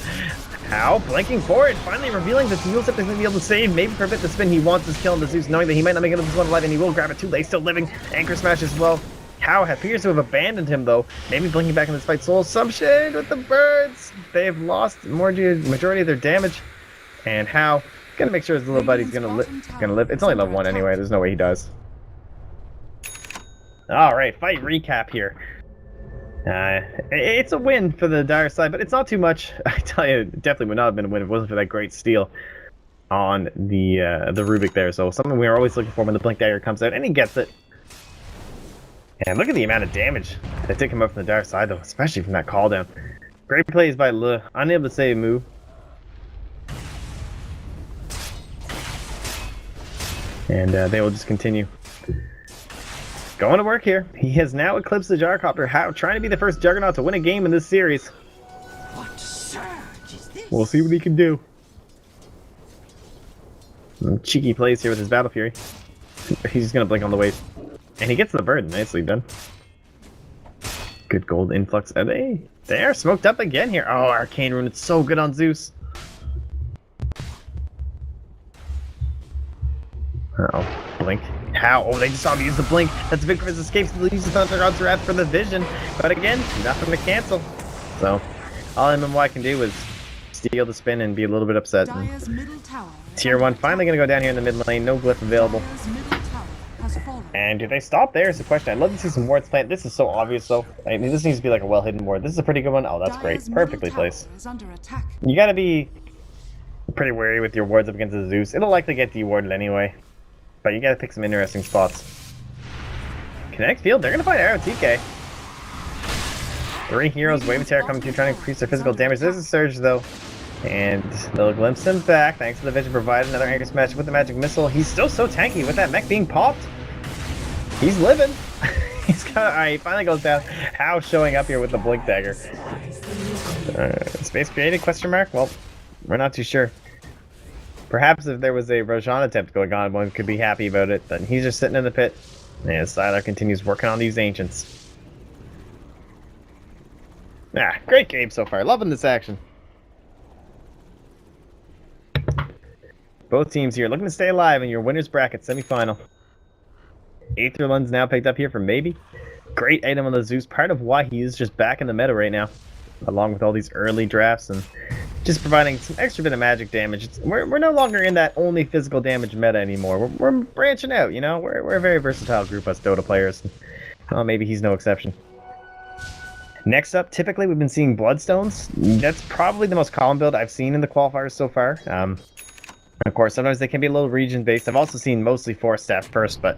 Speaker 1: How? Blinking forward, finally revealing that the heal step is going to be able to save, maybe prevent the spin. He wants his kill on the Zeus, knowing that he might not make it this one alive, and he will grab it too late. Still living. Anchor smash as well. How appears to have abandoned him, though. Maybe blinking back in this fight. Soul Assumption with the birds. They've lost majority of their damage. And How gonna make sure his little buddy's gonna live. It's only level 1 anyway. There's no way he does. All right, fight recap here. It's a win for the Dire side, but it's not too much. I tell you, it definitely would not have been a win if it wasn't for that great steal on the Rubik there. So something we are always looking for when the Blink Dagger comes out, and he gets it. And look at the amount of damage that did come up from the Dire side, though, especially from that call down. Great plays by Le, unable to save a move. And they will just continue going to work here. He has now eclipsed the Gyrocopter. How trying to be the first Juggernaut to win a game in this series.
Speaker 3: What surge is this?
Speaker 1: We'll see what he can do. Some cheeky plays here with his Battle Fury. He's just gonna blink on the wave. And he gets the bird. Nicely done. Good gold influx. Are they They're smoked up again here. Oh, Arcane Rune, it's so good on Zeus. Uh-oh, blink. How? Oh, they just saw me use the blink. That's big for his escapes. He'll use the Thunder God's Wrath for the vision. But again, nothing to cancel. So, all MMY can do is steal the spin and be a little bit upset.
Speaker 2: Dire's middle tower
Speaker 1: Tier 1 finally going to go down here in the mid lane. No glyph available.
Speaker 2: Dire's middle tower has fallen.
Speaker 1: And do they stop there is the question. I'd love to see some wards plant. This is so obvious though. I mean, this needs to be like a well-hidden ward. This is a pretty good one. Oh, that's great.
Speaker 2: Dire's middle
Speaker 1: Perfectly
Speaker 2: tower
Speaker 1: placed.
Speaker 2: is under attack.
Speaker 1: You gotta be pretty wary with your wards up against the Zeus. It'll likely get dewarded anyway. But you gotta pick some interesting spots. Connect field, they're gonna find Arrow TK. 3 heroes, Wave of Terror coming through, trying to increase their physical damage. There's a Surge though. And they'll glimpse him back, thanks to the vision provided. Another anchor smash with the magic missile. He's still so tanky with that mech being popped. He's living. He's got. Alright, he finally goes down. How showing up here with the blink dagger? Space created? Question mark? Well, we're not too sure. Perhaps if there was a Roshan attempt going on, one could be happy about it. But he's just sitting in the pit. And Sylar continues working on these ancients. Ah, great game so far. Loving this action. Both teams here looking to stay alive in your winner's bracket semifinal. Aether Lund's now picked up here for maybe. Great item on the Zeus. Part of why he is just back in the meta right now. Along with all these early drafts and just providing some extra bit of magic damage. We're no longer in that only physical damage meta anymore. We're branching out, you know? We're a very versatile group, us Dota players. Well, maybe he's no exception. Next up, typically we've been seeing Bloodstones. That's probably the most common build I've seen in the qualifiers so far. Of course, sometimes they can be a little region-based. I've also seen mostly Force Staff first, but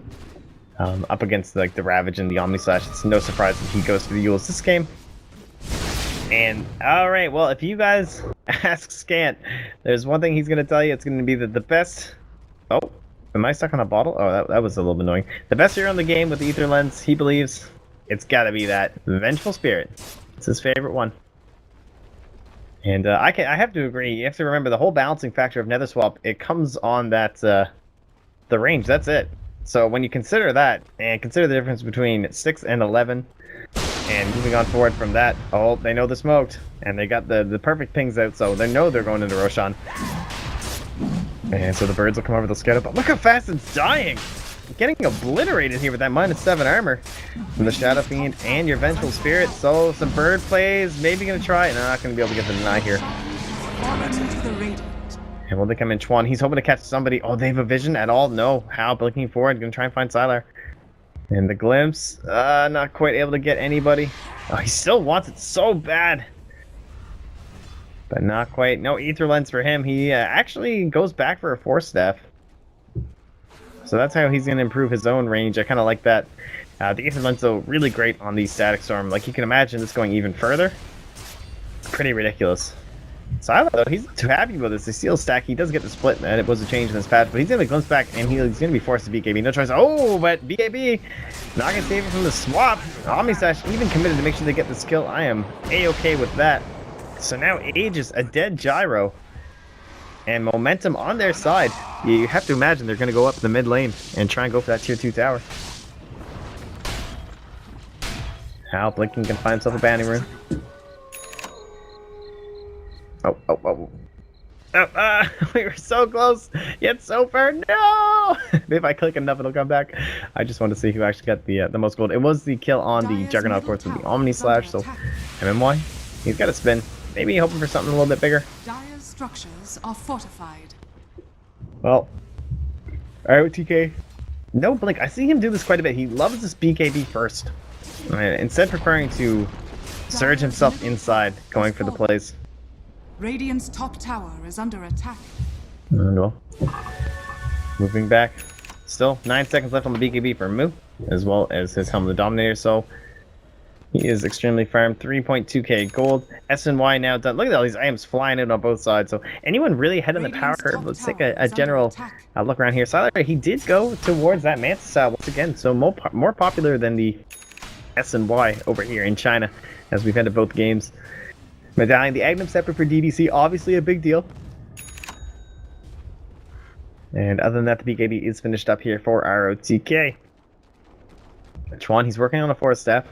Speaker 1: up against like the Ravage and the Omni Slash, it's no surprise that he goes for the Yules this game. And alright, well, if you guys ask Scant, there's one thing he's going to tell you. It's going to be that the best... Oh, am I stuck on a bottle? Oh, that was a little bit annoying. The best hero in the game with the Ether Lens, he believes it's got to be that Vengeful Spirit. It's his favorite one. And I have to agree. You have to remember the whole balancing factor of Nether Swap. It comes on that the range. That's it. So when you consider that and consider the difference between 6 and 11, and moving on forward from that, oh, they know the smoked, and they got the perfect pings out, so they know they're going into Roshan. And so the birds will come over, they'll scout up. But look how fast it's dying. Getting obliterated here with that -7 armor from the Shadow Fiend and your Vengeful Spirit. So some bird plays, maybe gonna try it. No, not gonna be able to get the deny here. And will they come in? Chuan, he's hoping to catch somebody. Oh, they have a vision at all? No. How? Blinking forward, gonna try and find Sylar. And the glimpse, not quite able to get anybody. Oh, he still wants it so bad. But not quite. No Ether Lens for him. He actually goes back for a Force Staff. So that's how he's going to improve his own range. I kind of like that. The Ether Lens, though, really great on the Static Storm. Like, you can imagine this going even further. Pretty ridiculous. Sylar, though, he's not too happy about this. The Seal Stack, he does get the split, and it was a change in this patch, but he's going to glimpse back, and he's going to be forced to BKB. No choice. Oh, but BKB not going to save him from the swap. Omnislash even committed to make sure they get this kill. I am A-okay with that. So now Aegis, a dead Gyro. And momentum on their side. You have to imagine they're going to go up the mid lane and try and go for that tier 2 tower. How Blinking can find himself a bounty rune. Oh. We were so close, yet so far. No! If I click enough, it'll come back. I just want to see who actually got the most gold. It was the kill on the Juggernaut, of course, with the Omni Slash. So, MMY, he's got a spin. Maybe hoping for something a little bit bigger.
Speaker 2: Dire's structures are fortified.
Speaker 1: Well, alright, TK. No blink. I see him do this quite a bit. He loves this BKB first. Instead preferring to surge himself inside, going for the plays.
Speaker 2: Radiant's top tower is under attack.
Speaker 1: Well, moving back. Still 9 seconds left on the BKB for Moo, as well as his Helm of the Dominator. So he is extremely farmed. 3.2k gold. SNY now done. Look at all these items flying in on both sides. So anyone really ahead in the power curve? Let's take a general look around here. Sylar, he did go towards that Mantis style once again. So more popular than the SNY over here in China, as we've had to both games. Medallion, the Agnum Scepter for DDC, obviously a big deal. And other than that, the BKB is finished up here for ROTK. Chuan, he's working on a Force Staff.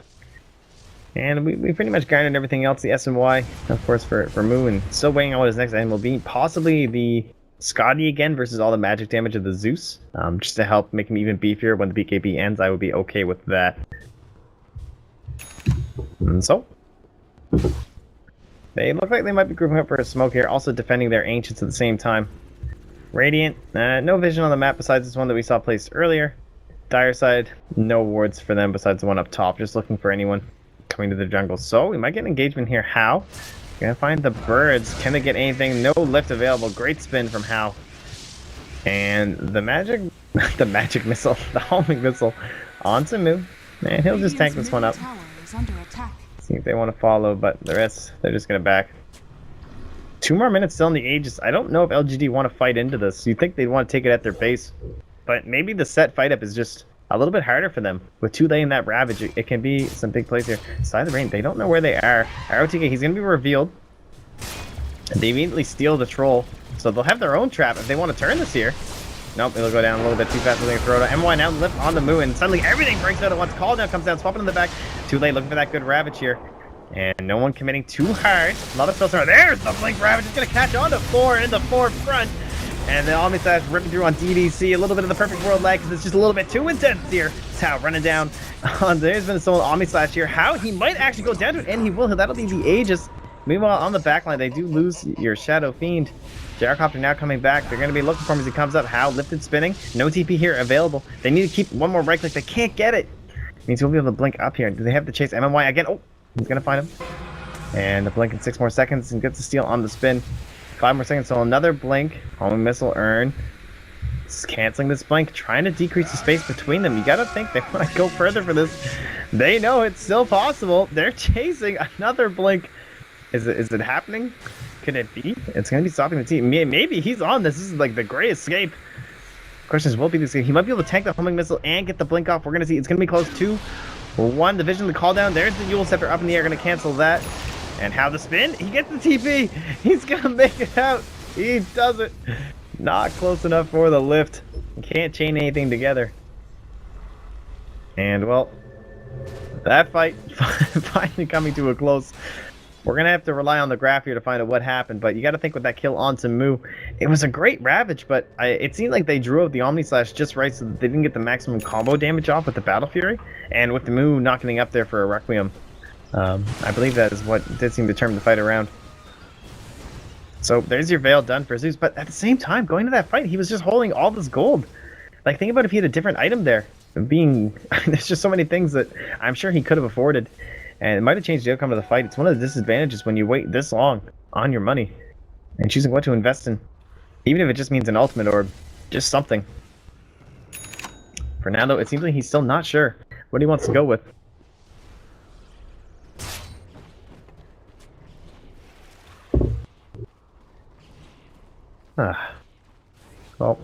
Speaker 1: And we pretty much garnered everything else, the S and Y, of course, for Moo, and still waiting on what his next item will be. Possibly the Scotty again versus all the magic damage of the Zeus, just to help make him even beefier when the BKB ends. I would be okay with that. And so, they look like they might be grouping up for a smoke here, also defending their Ancients at the same time. Radiant, no vision on the map besides this one that we saw placed earlier. Dire side, no wards for them besides the one up top, just looking for anyone coming to the jungle. So we might get an engagement here. How? Gonna find the birds. Can they get anything? No lift available. Great spin from How. And the magic the magic missile, the homing missile onto Moo. And he'll just tank this one up. See if they want to follow, but the rest, they're just gonna back. 2 more minutes still in the Aegis. I don't know if LGD want to fight into this. You'd think they'd want to take it at their base. But maybe the set fight up is just a little bit harder for them. With 2 laying that Ravage, it can be some big plays here. Side of the Rain, they don't know where they are. ROTK, he's going to be revealed. They immediately steal the Troll. So they'll have their own trap if they want to turn this here. Nope, it'll go down a little bit too fast. They're going to throw it out. MY now lift on the Moo, and suddenly everything breaks out at once. Call down comes down, swapping in the back. Too late, looking for that good Ravage here. And no one committing too hard. A lot of spells are there's the Blink Ravage. It's going to catch on to 4 in the forefront. And the Omni Slash ripping through on DDC. A little bit of the perfect world lag because it's just a little bit too intense here. Tao running down on there's been someone Omni Slash here. How? He might actually go down to it, and he will. That'll be the Aegis. Meanwhile, on the backline, they do lose your Shadow Fiend. Gyrocopter now coming back. They're going to be looking for him as he comes up. How? Lifted spinning. No TP here available. They need to keep one more right click. They can't get it. Means we'll be able to blink up here. Do they have to chase MMY again? Oh, he's going to find him. And the blink in 6 more seconds and gets the steal on the spin. 5 more seconds, so another blink. Homing missile earn. Just canceling this blink, trying to decrease the space between them. You gotta think they want to go further for this. They know it's still possible. They're chasing another blink. Is it happening? Could it be? It's gonna be stopping the team. Maybe he's on this. This is like the great escape. Question is, will be this game. He might be able to tank the homing missile and get the blink off. We're gonna see. It's gonna be close. 2-1. The vision, the call down. There's the Yule Scepter up in the air. Gonna cancel that. And how the spin? He gets the TP. He's gonna make it out. He does it. Not close enough for the lift. Can't chain anything together. And well, that fight finally coming to a close. We're gonna have to rely on the graph here to find out what happened. But you got to think with that kill onto Moo, it was a great Ravage, but it seemed like they drew out the Omni Slash just right so that they didn't get the maximum combo damage off with the Battle Fury, and with the Moo knocking up there for a Requiem. I believe that is what did seem to turn the fight around. So there's your Veil done for Zeus, but at the same time, going to that fight, he was just holding all this gold. Like, think about if he had a different item there. There's just so many things that I'm sure he could have afforded, and it might have changed the outcome of the fight. It's one of the disadvantages when you wait this long on your money and choosing what to invest in, even if it just means an ultimate or just something. For now, though, it seems like he's still not sure what he wants to go with. Well.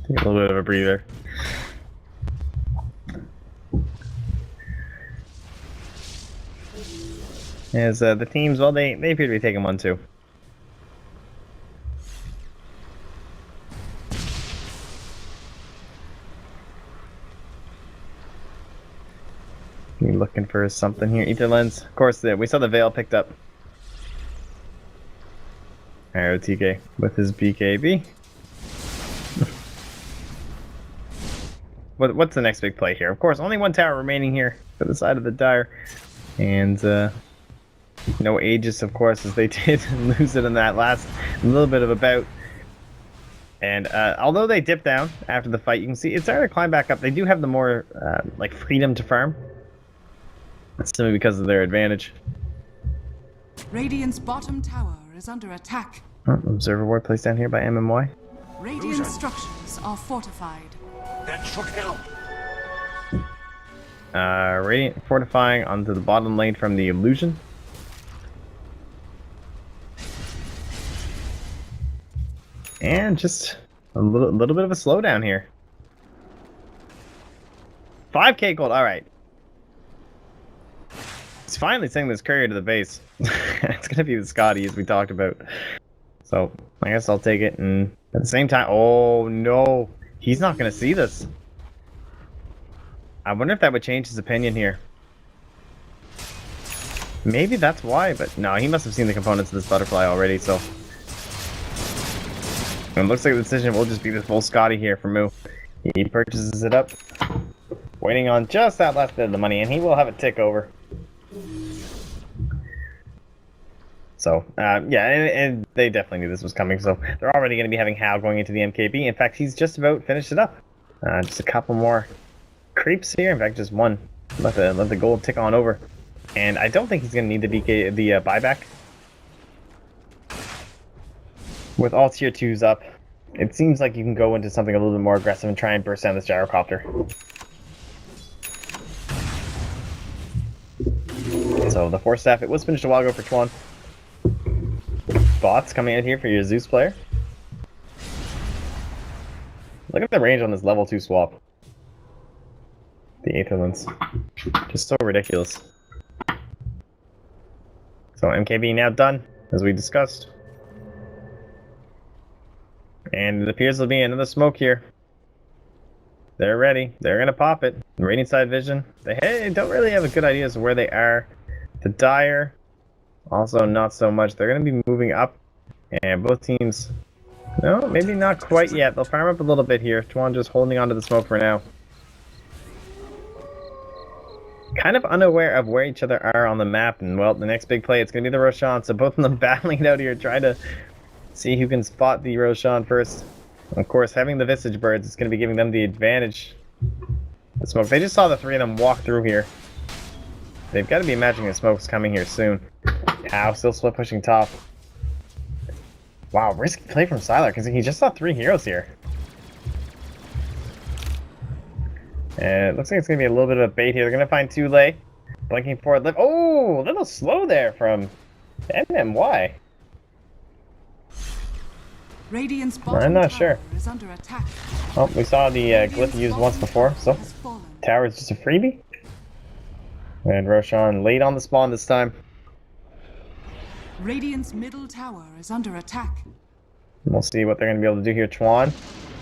Speaker 1: Take a little bit of a breather. As the teams, well, they appear to be taking 1-2. You looking for something here? Ether Lens. Of course, we saw the Veil picked up. ROTK with his BKB. What's the next big play here? Of course, only 1 tower remaining here for the side of the Dire. And no Aegis, of course, as they did lose it in that last little bit of a bout. And although they dip down after the fight, you can see it's starting to climb back up. They do have the more like freedom to farm. That's simply because of their advantage.
Speaker 2: Radiant's bottom tower is under attack.
Speaker 1: Observer ward placed down here by MMY.
Speaker 2: Radiant structures are fortified.
Speaker 3: That should help.
Speaker 1: Radiant fortifying onto the bottom lane from the illusion. And just a little bit of a slowdown here. 5k gold, alright. He's finally sending this courier to the base. It's gonna be the Scotty as we talked about. So, I guess I'll take it, and at the same time, oh no, he's not gonna see this. I wonder if that would change his opinion here. Maybe that's why, but no, he must have seen the components of this butterfly already, so. And it looks like the decision will just be this full Scotty here for Moo. He purchases it up, waiting on just that last bit of the money, and he will have it tick over. So, yeah, and they definitely knew this was coming, so they're already going to be having Hal going into the MKB. In fact, he's just about finished it up. Just a couple more creeps here. In fact, just one. Let the gold tick on over. And I don't think he's going to need the buyback. With all tier 2s up, it seems like you can go into something a little bit more aggressive and try and burst down this gyrocopter. So the Force Staff, it was finished a while ago for Chuan. Bots coming out here for your Zeus player. Look at the range on this level 2 swap. The Aetherlands. Just so ridiculous. So MKB now done, as we discussed. And it appears there'll be another smoke here. They're ready. They're going to pop it. Radiant side vision. They don't really have a good idea as to where they are. The Dire, also not so much. They're going to be moving up. And both teams, no, maybe not quite yet. They'll farm up a little bit here. Chuan just holding onto the smoke for now. Kind of unaware of where each other are on the map. And, well, the next big play, it's going to be the Roshan. So both of them battling it out here, trying to see who can spot the Roshan first. Of course, having the Visage Birds is going to be giving them the advantage. The smoke. They just saw the three of them walk through here. They've got to be imagining the smoke's coming here soon. Ow, still split pushing top. Wow, risky play from Sylar, because he just saw 3 heroes here. And it looks like it's going to be a little bit of a bait here. They're going to find Tule. Blinking forward left. Oh, a little slow there from MMY.
Speaker 2: Radiant's
Speaker 1: I'm not sure.
Speaker 2: is under attack.
Speaker 1: Oh, we saw the glyph used once before, so tower is just a freebie. And Roshan late on the spawn this time.
Speaker 2: Radiant's middle tower is under attack.
Speaker 1: We'll see what they're going to be able to do here. Chuan,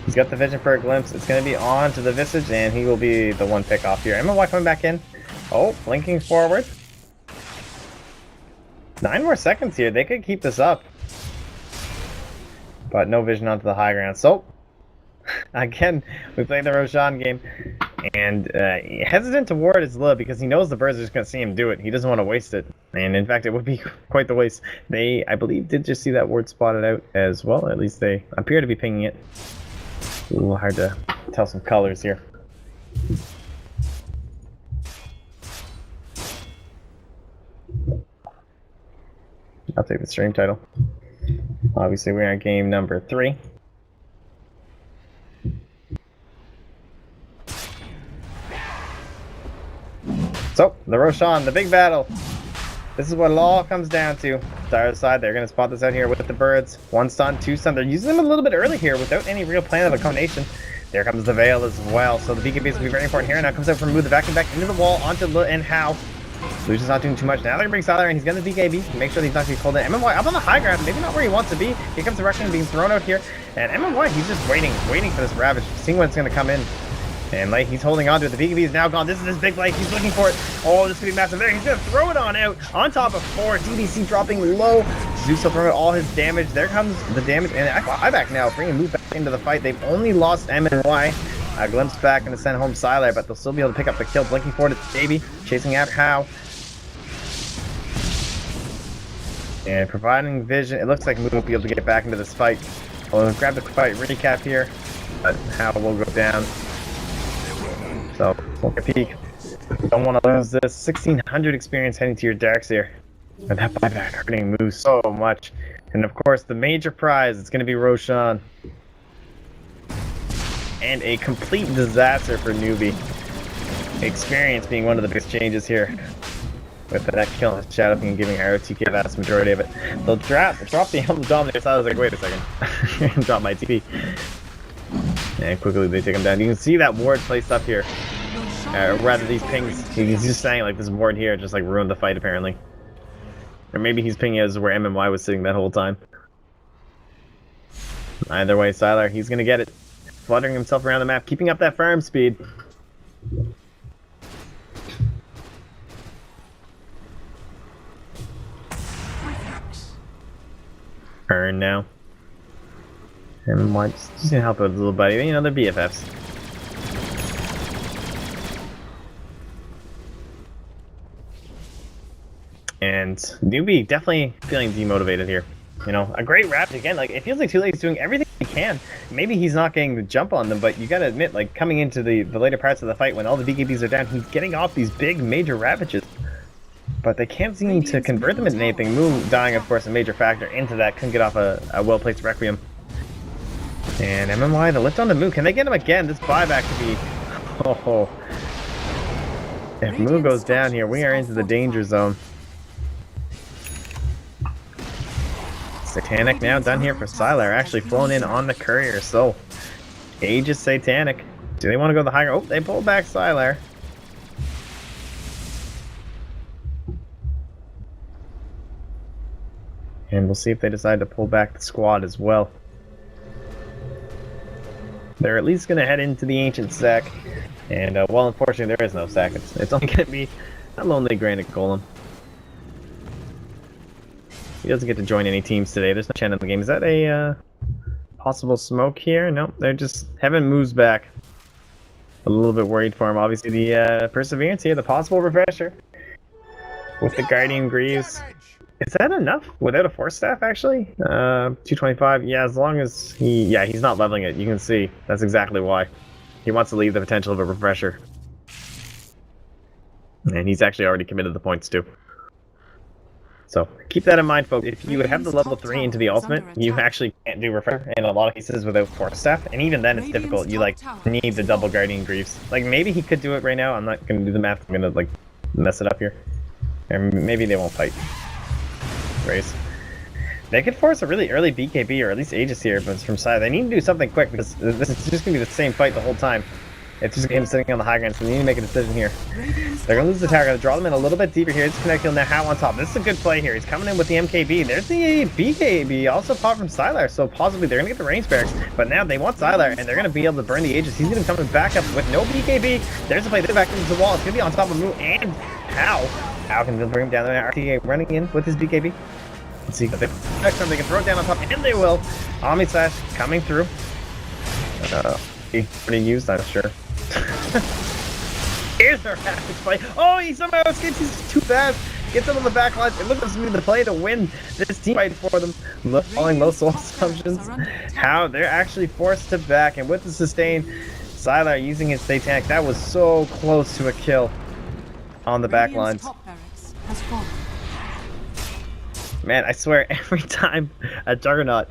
Speaker 1: he's got the vision for a glimpse. It's going to be on to the Visage, and he will be the one pick off here. MMY coming back in. Oh, blinking forward. 9 more seconds here. They could keep this up. But no vision onto the high ground. So, again, we played the Roshan game. And hesitant to ward his love because he knows the birds are just going to see him do it. He doesn't want to waste it. And in fact, it would be quite the waste. They, I believe, did just see that ward spotted out as well. At least they appear to be pinging it. A little hard to tell some colors here. I'll take the stream title. Obviously, we're on game number 3. So, the Roshan, the big battle. This is what it all comes down to. Dire side, they're going to spot this out here with the birds. 1 stun, 2 stun. They're using them a little bit early here without any real plan of a combination. There comes the Veil as well. So the BKB is going to be very important here. Now comes out from Moo, the vacuum back into the wall, onto and How. Lucian's not doing too much. Now they're going to bring Sylar, and he's going to BKB to make sure that he's not going to be pulled in. MMY up on the high ground, maybe not where he wants to be. Here comes the Reckoning being thrown out here. And MMY, he's just waiting for this Ravage, seeing when it's going to come in. And like he's holding on to it. The BKB is now gone. This is his big play. He's looking for it. Oh, this could be massive there. He's going to throw it on out. On top of 4. DDC dropping low. Zeus will throw out all his damage. There comes the damage. And IBAC now bringing Move back into the fight. They've only lost MNY. A glimpse back and to send home Sylar, but they'll still be able to pick up the kill. Blinking forward, it's Baby. Chasing out How. And providing vision. It looks like Move will be able to get back into this fight. We'll grab the fight recap here. But How will go down. So, we'll get a peek. Don't want to lose this 1600 experience heading to your darks here. And that buyback hurting Moose so much. And of course, the major prize is going to be Roshan. And a complete disaster for Newbee. Experience being one of the biggest changes here. With that kill and Shadow and giving ROTK the vast majority of it. They'll drop the Helm of Dominator, so I was like, wait a second. Drop my TP. And quickly they take him down. You can see that ward placed up here. Rather, these pings, he's just saying like this ward here just like ruined the fight apparently. Or maybe he's pinging as where MMY was sitting that whole time. Either way, Sylar, he's gonna get it. Fluttering himself around the map, keeping up that farm speed. Turn now. MMY just gonna help out a little buddy. You know, they're BFFs. And Newbee definitely feeling demotivated here. You know, a great Rapid again. Like, it feels like 2 Late's doing everything he can. Maybe he's not getting the jump on them, but you gotta admit, like, coming into the later parts of the fight when all the BKBs are down, he's getting off these big major Ravages. But they can't seem to convert them into anything. Moo dying, of course, a major factor into that. Couldn't get off a well-placed Requiem. And MMY, the lift on the Moo. Can they get him again? This buyback could be... Oh. If Moo goes down here, we are into the danger zone. Satanic now done here for Sylar, actually flown in on the courier, so Age is Satanic. Do they want to go the higher? Oh, they pull back Sylar. And we'll see if they decide to pull back the squad as well. They're at least going to head into the Ancient Sack. And, well, unfortunately, there is no sack. It's only going to be a lonely Granite Golem. He doesn't get to join any teams today. There's no Chen in the game. Is that a possible smoke here? Nope, they're just... Heaven moves back. A little bit worried for him. Obviously, the Perseverance here, the possible refresher. With the Guardian Greaves. Is that enough? Without a Force Staff, actually? 225. Yeah, as long as he... Yeah, he's not leveling it. You can see. That's exactly why. He wants to leave the potential of a refresher. And he's actually already committed the points, too. So, keep that in mind, folks. If you have the level 3 into the ultimate, you actually can't do refresher in a lot of cases without Force Staff. And even then, it's difficult. You, like, need the double Guardian Greaves. Like, maybe he could do it right now. I'm not going to do the math. I'm going to, like, mess it up here. Or maybe they won't fight. Race. They could force a really early BKB, or at least Aegis here, but it's from side. They need to do something quick, because this is just going to be the same fight the whole time. It's just him sitting on the high ground, so they need to make a decision here. They're going to lose the tower, going to draw them in a little bit deeper here. It's connecting now, How on top. This is a good play here. He's coming in with the MKB. There's the BKB, also popped from Sylar, so possibly they're going to get the range barracks. But now they want Sylar, and they're going to be able to burn the Aegis. He's going to be coming back up with no BKB. There's the play. They're back into the wall. It's going to be on top of Moo and How. How can bring him down there? RTA running in with his BKB. Let's see if they next time they can throw it down on top, and they will. Omni Slash coming through. Pretty used, I'm sure. Here's our rapid play. Oh, he somehow escapes. He's too fast. Gets him on the back line. It looks like to be the play to win this team fight for them. Falling low soul assumptions. How they're actually forced to back, and with the sustain, Sylar using his Satanic. That was so close to a kill on the back lines. Man, I swear, every time a Juggernaut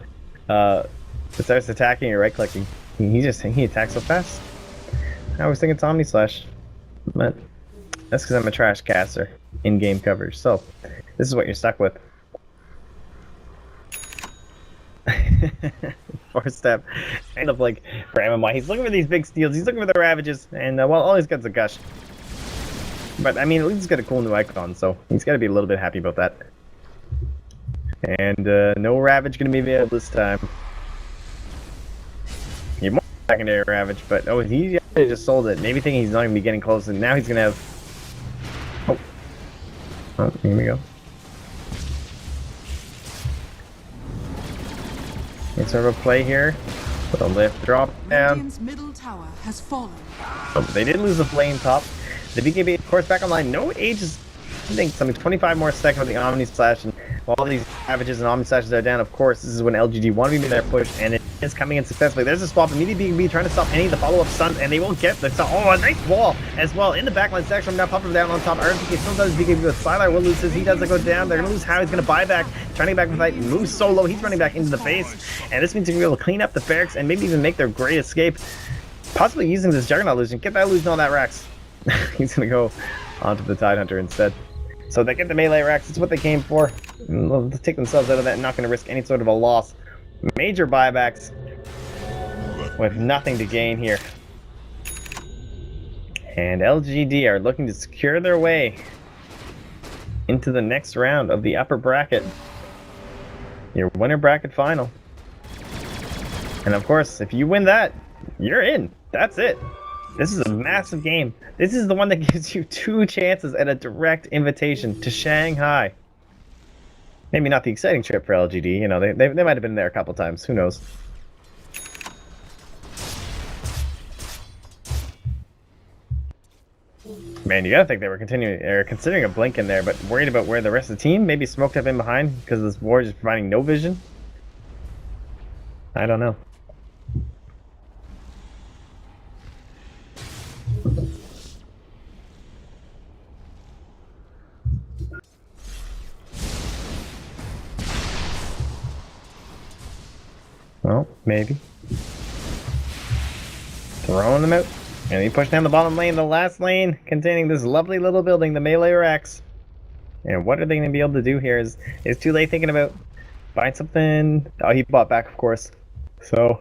Speaker 1: starts attacking or right-clicking, he attacks so fast. I was thinking it's Omni Slash, but that's because I'm a trash caster in-game coverage. So this is what you're stuck with. Force step, kind of like for MMY. He's looking for these big steals. He's looking for the Ravages, and well, all he's got is a Gush. But I mean, at least he's got a cool new icon, so he's got to be a little bit happy about that. And no Ravage gonna be available this time. You more secondary Ravage, but oh, he actually just sold it. Maybe thinking he's not gonna be getting close, and now he's gonna have. Oh, here we go. It's sort of a play here with a lift drop down.
Speaker 2: Middle tower has fallen.
Speaker 1: Oh, they did lose the flame top. The BKB, of course, back online. No Ages. I think something 25 more seconds with the Omni Slash, and while these Ravages and Omni Slashes are down, of course, this is when LGD want to be their push, and it is coming in successfully. There's a swap, immediately BKB trying to stop any of the follow-up stuns, and they won't get the stop. Oh, a nice wall as well in the backline section. Now popping down on top. RMPK still does BKB, but Sylar will lose his. He doesn't go down. They're going to lose How. He's going to buy back, trying to get back with fight. Moves solo. He's running back into the face, and this means they're going to be able to clean up the barracks and maybe even make their great escape. Possibly using this Juggernaut illusion. Get that illusion on that Rex. He's going to go onto the Tidehunter instead. So they get the melee Rex, it's what they came for. They'll take themselves out of that and not going to risk any sort of a loss. Major buybacks with nothing to gain here. And LGD are looking to secure their way into the next round of the upper bracket. Your winner bracket final. And of course, if you win that, you're in. That's it. This is a massive game. This is the one that gives you 2 chances at a direct invitation to Shanghai. Maybe not the exciting trip for LGD. You know, they might have been there a couple times. Who knows? Man, you gotta think they were considering a blink in there, but worried about where the rest of the team maybe smoked up in behind because this ward is providing no vision. I don't know. Well, maybe. Throwing them out. And he pushed down the bottom lane, the last lane containing this lovely little building, the melee racks. And what are they going to be able to do here? Is too late thinking about buying something? Oh, he bought back, of course. So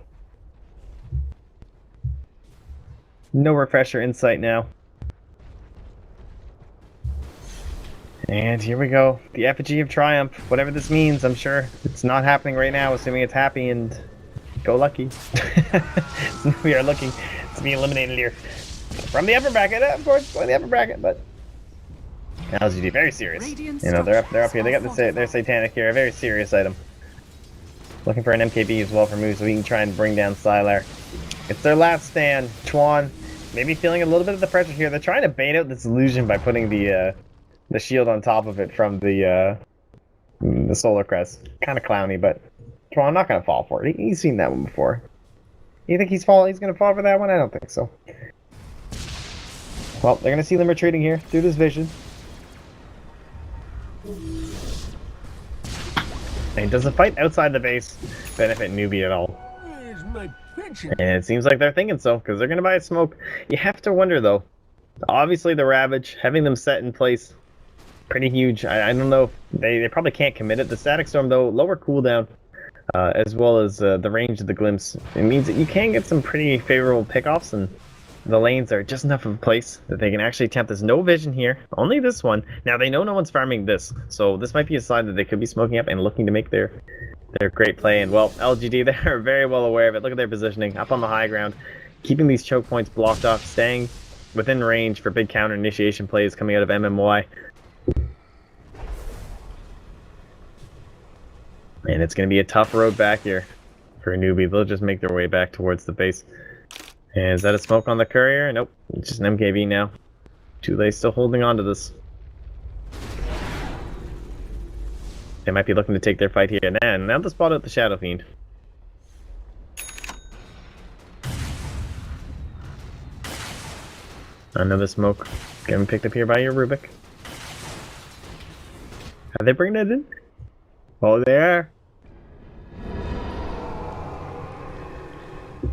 Speaker 1: no refresher insight now. And here we go. The effigy of triumph. Whatever this means, I'm sure it's not happening right now, assuming it's happy, and go lucky. We are looking to be eliminated here from the upper bracket, of course, going the upper bracket, but LGD very serious. You know, they're up here. They got their satanic here, a very serious item. Looking for an MKB as well for moves so we can try and bring down Sylar. It's their last stand. Chuan maybe feeling a little bit of the pressure here. They're trying to bait out this illusion by putting the shield on top of it from the solar crest. Kind of clowny, but Chuan not gonna fall for it. He's seen that one before. You think he's gonna fall for that one? I don't think so. Well, they're gonna see them retreating here through this vision. And does the fight outside the base benefit Newbee at all? And it seems like they're thinking so, because they're gonna buy a smoke. You have to wonder though. Obviously the Ravage, having them set in place, pretty huge. I don't know if they probably can't commit it. The Static Storm though, lower cooldown. As well as the range of the glimpse. It means that you can get some pretty favorable pickoffs, and the lanes are just enough of a place that they can actually attempt this. No vision here, only this one. Now they know no one's farming this, so this might be a sign that they could be smoking up and looking to make their great play. And well, LGD, they're very well aware of it. Look at their positioning, up on the high ground, keeping these choke points blocked off, staying within range for big counter initiation plays coming out of MMY. And it's going to be a tough road back here for Newbee. They'll just make their way back towards the base. And is that a smoke on the courier? Nope. It's just an MKB now. Tule still holding on to this. They might be looking to take their fight here. And now they'll spot out the Shadow Fiend. Another smoke getting picked up here by your Rubik. Are they bringing it in? Oh, they are.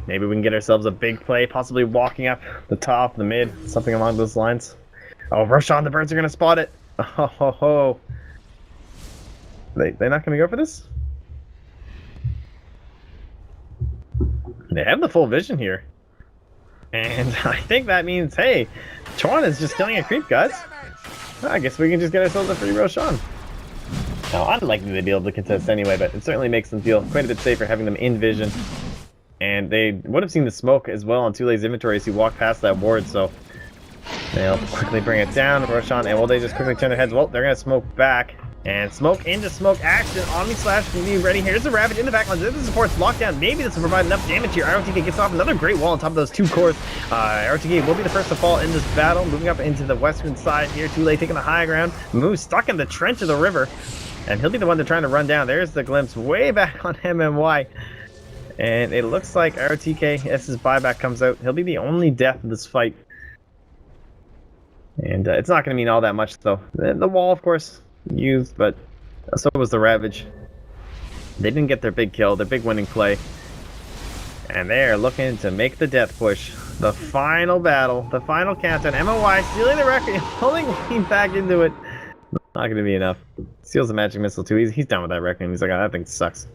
Speaker 1: Maybe we can get ourselves a big play, possibly walking up the top, the mid, something along those lines. Oh, Roshan, the birds are going to spot it. Oh, ho, ho. They're not going to go for this? They have the full vision here. And I think that means, hey, Chuan is just killing a creep, guys. I guess we can just get ourselves a free Roshan. Now, unlikely they'd be able to contest anyway, but it certainly makes them feel quite a bit safer having them in vision. And they would have seen the smoke as well on Tule's inventory as he walked past that ward, so they'll quickly bring it down. Roshan, and will they just quickly turn their heads? Well, they're going to smoke back. And smoke into smoke action. Omni Slash can be ready. Here's the Ravage in the backline. This is support's lockdown. Maybe this will provide enough damage here. ROTK gets off another great wall on top of those 2 cores. ROTK will be the first to fall in this battle. Moving up into the western side here. Tule taking the high ground. Moose stuck in the trench of the river. And he'll be the one they're trying to run down. There's the glimpse way back on MMY. And it looks like ROTK, as his buyback comes out, he'll be the only death of this fight. And it's not going to mean all that much, though. The wall, of course, used, but so was the Ravage. They didn't get their big kill, their big winning play. And they're looking to make the death push. The final battle, the final countdown. MOY stealing the record, pulling Wayne back into it. Not going to be enough. Steals the magic missile, too. He's done with that record. He's like, oh, that thing sucks.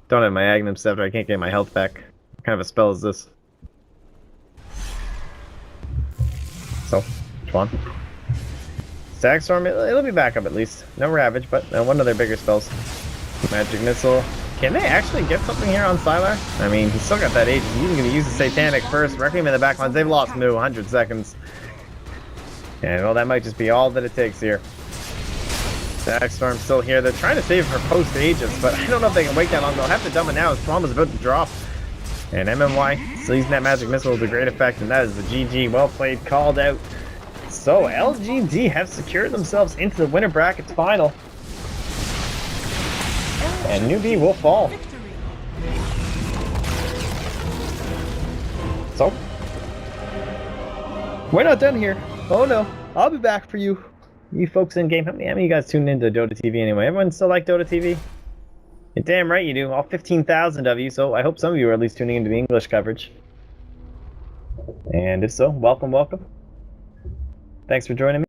Speaker 1: Don't have my Agnum Scepter, I can't get my health back. What kind of a spell is this? So, which one? Static Storm, it'll be back up at least. No Ravage, but one of their bigger spells. Magic Missile. Can they actually get something here on Sylar? I mean, he's still got that Aegis. He's even going to use the Satanic first. Requiem in the back lines. They've lost Moo, 100 seconds. And, well, that might just be all that it takes here. Static Storm's still here. They're trying to save her post-Aegis, but I don't know if they can wait that long. They'll have to dump it now as Swamp is about to drop. And MMY still using that Magic Missile to great effect, and that is the GG. Well played, called out. So, LGD have secured themselves into the winner brackets final. And Newbee will fall. So, we're not done here. Oh no, I'll be back for you. You folks in game, how many of you guys tuned into Dota TV anyway? Everyone still like Dota TV? You're damn right you do. All 15,000 of you, so I hope some of you are at least tuning into the English coverage. And if so, welcome, welcome. Thanks for joining me.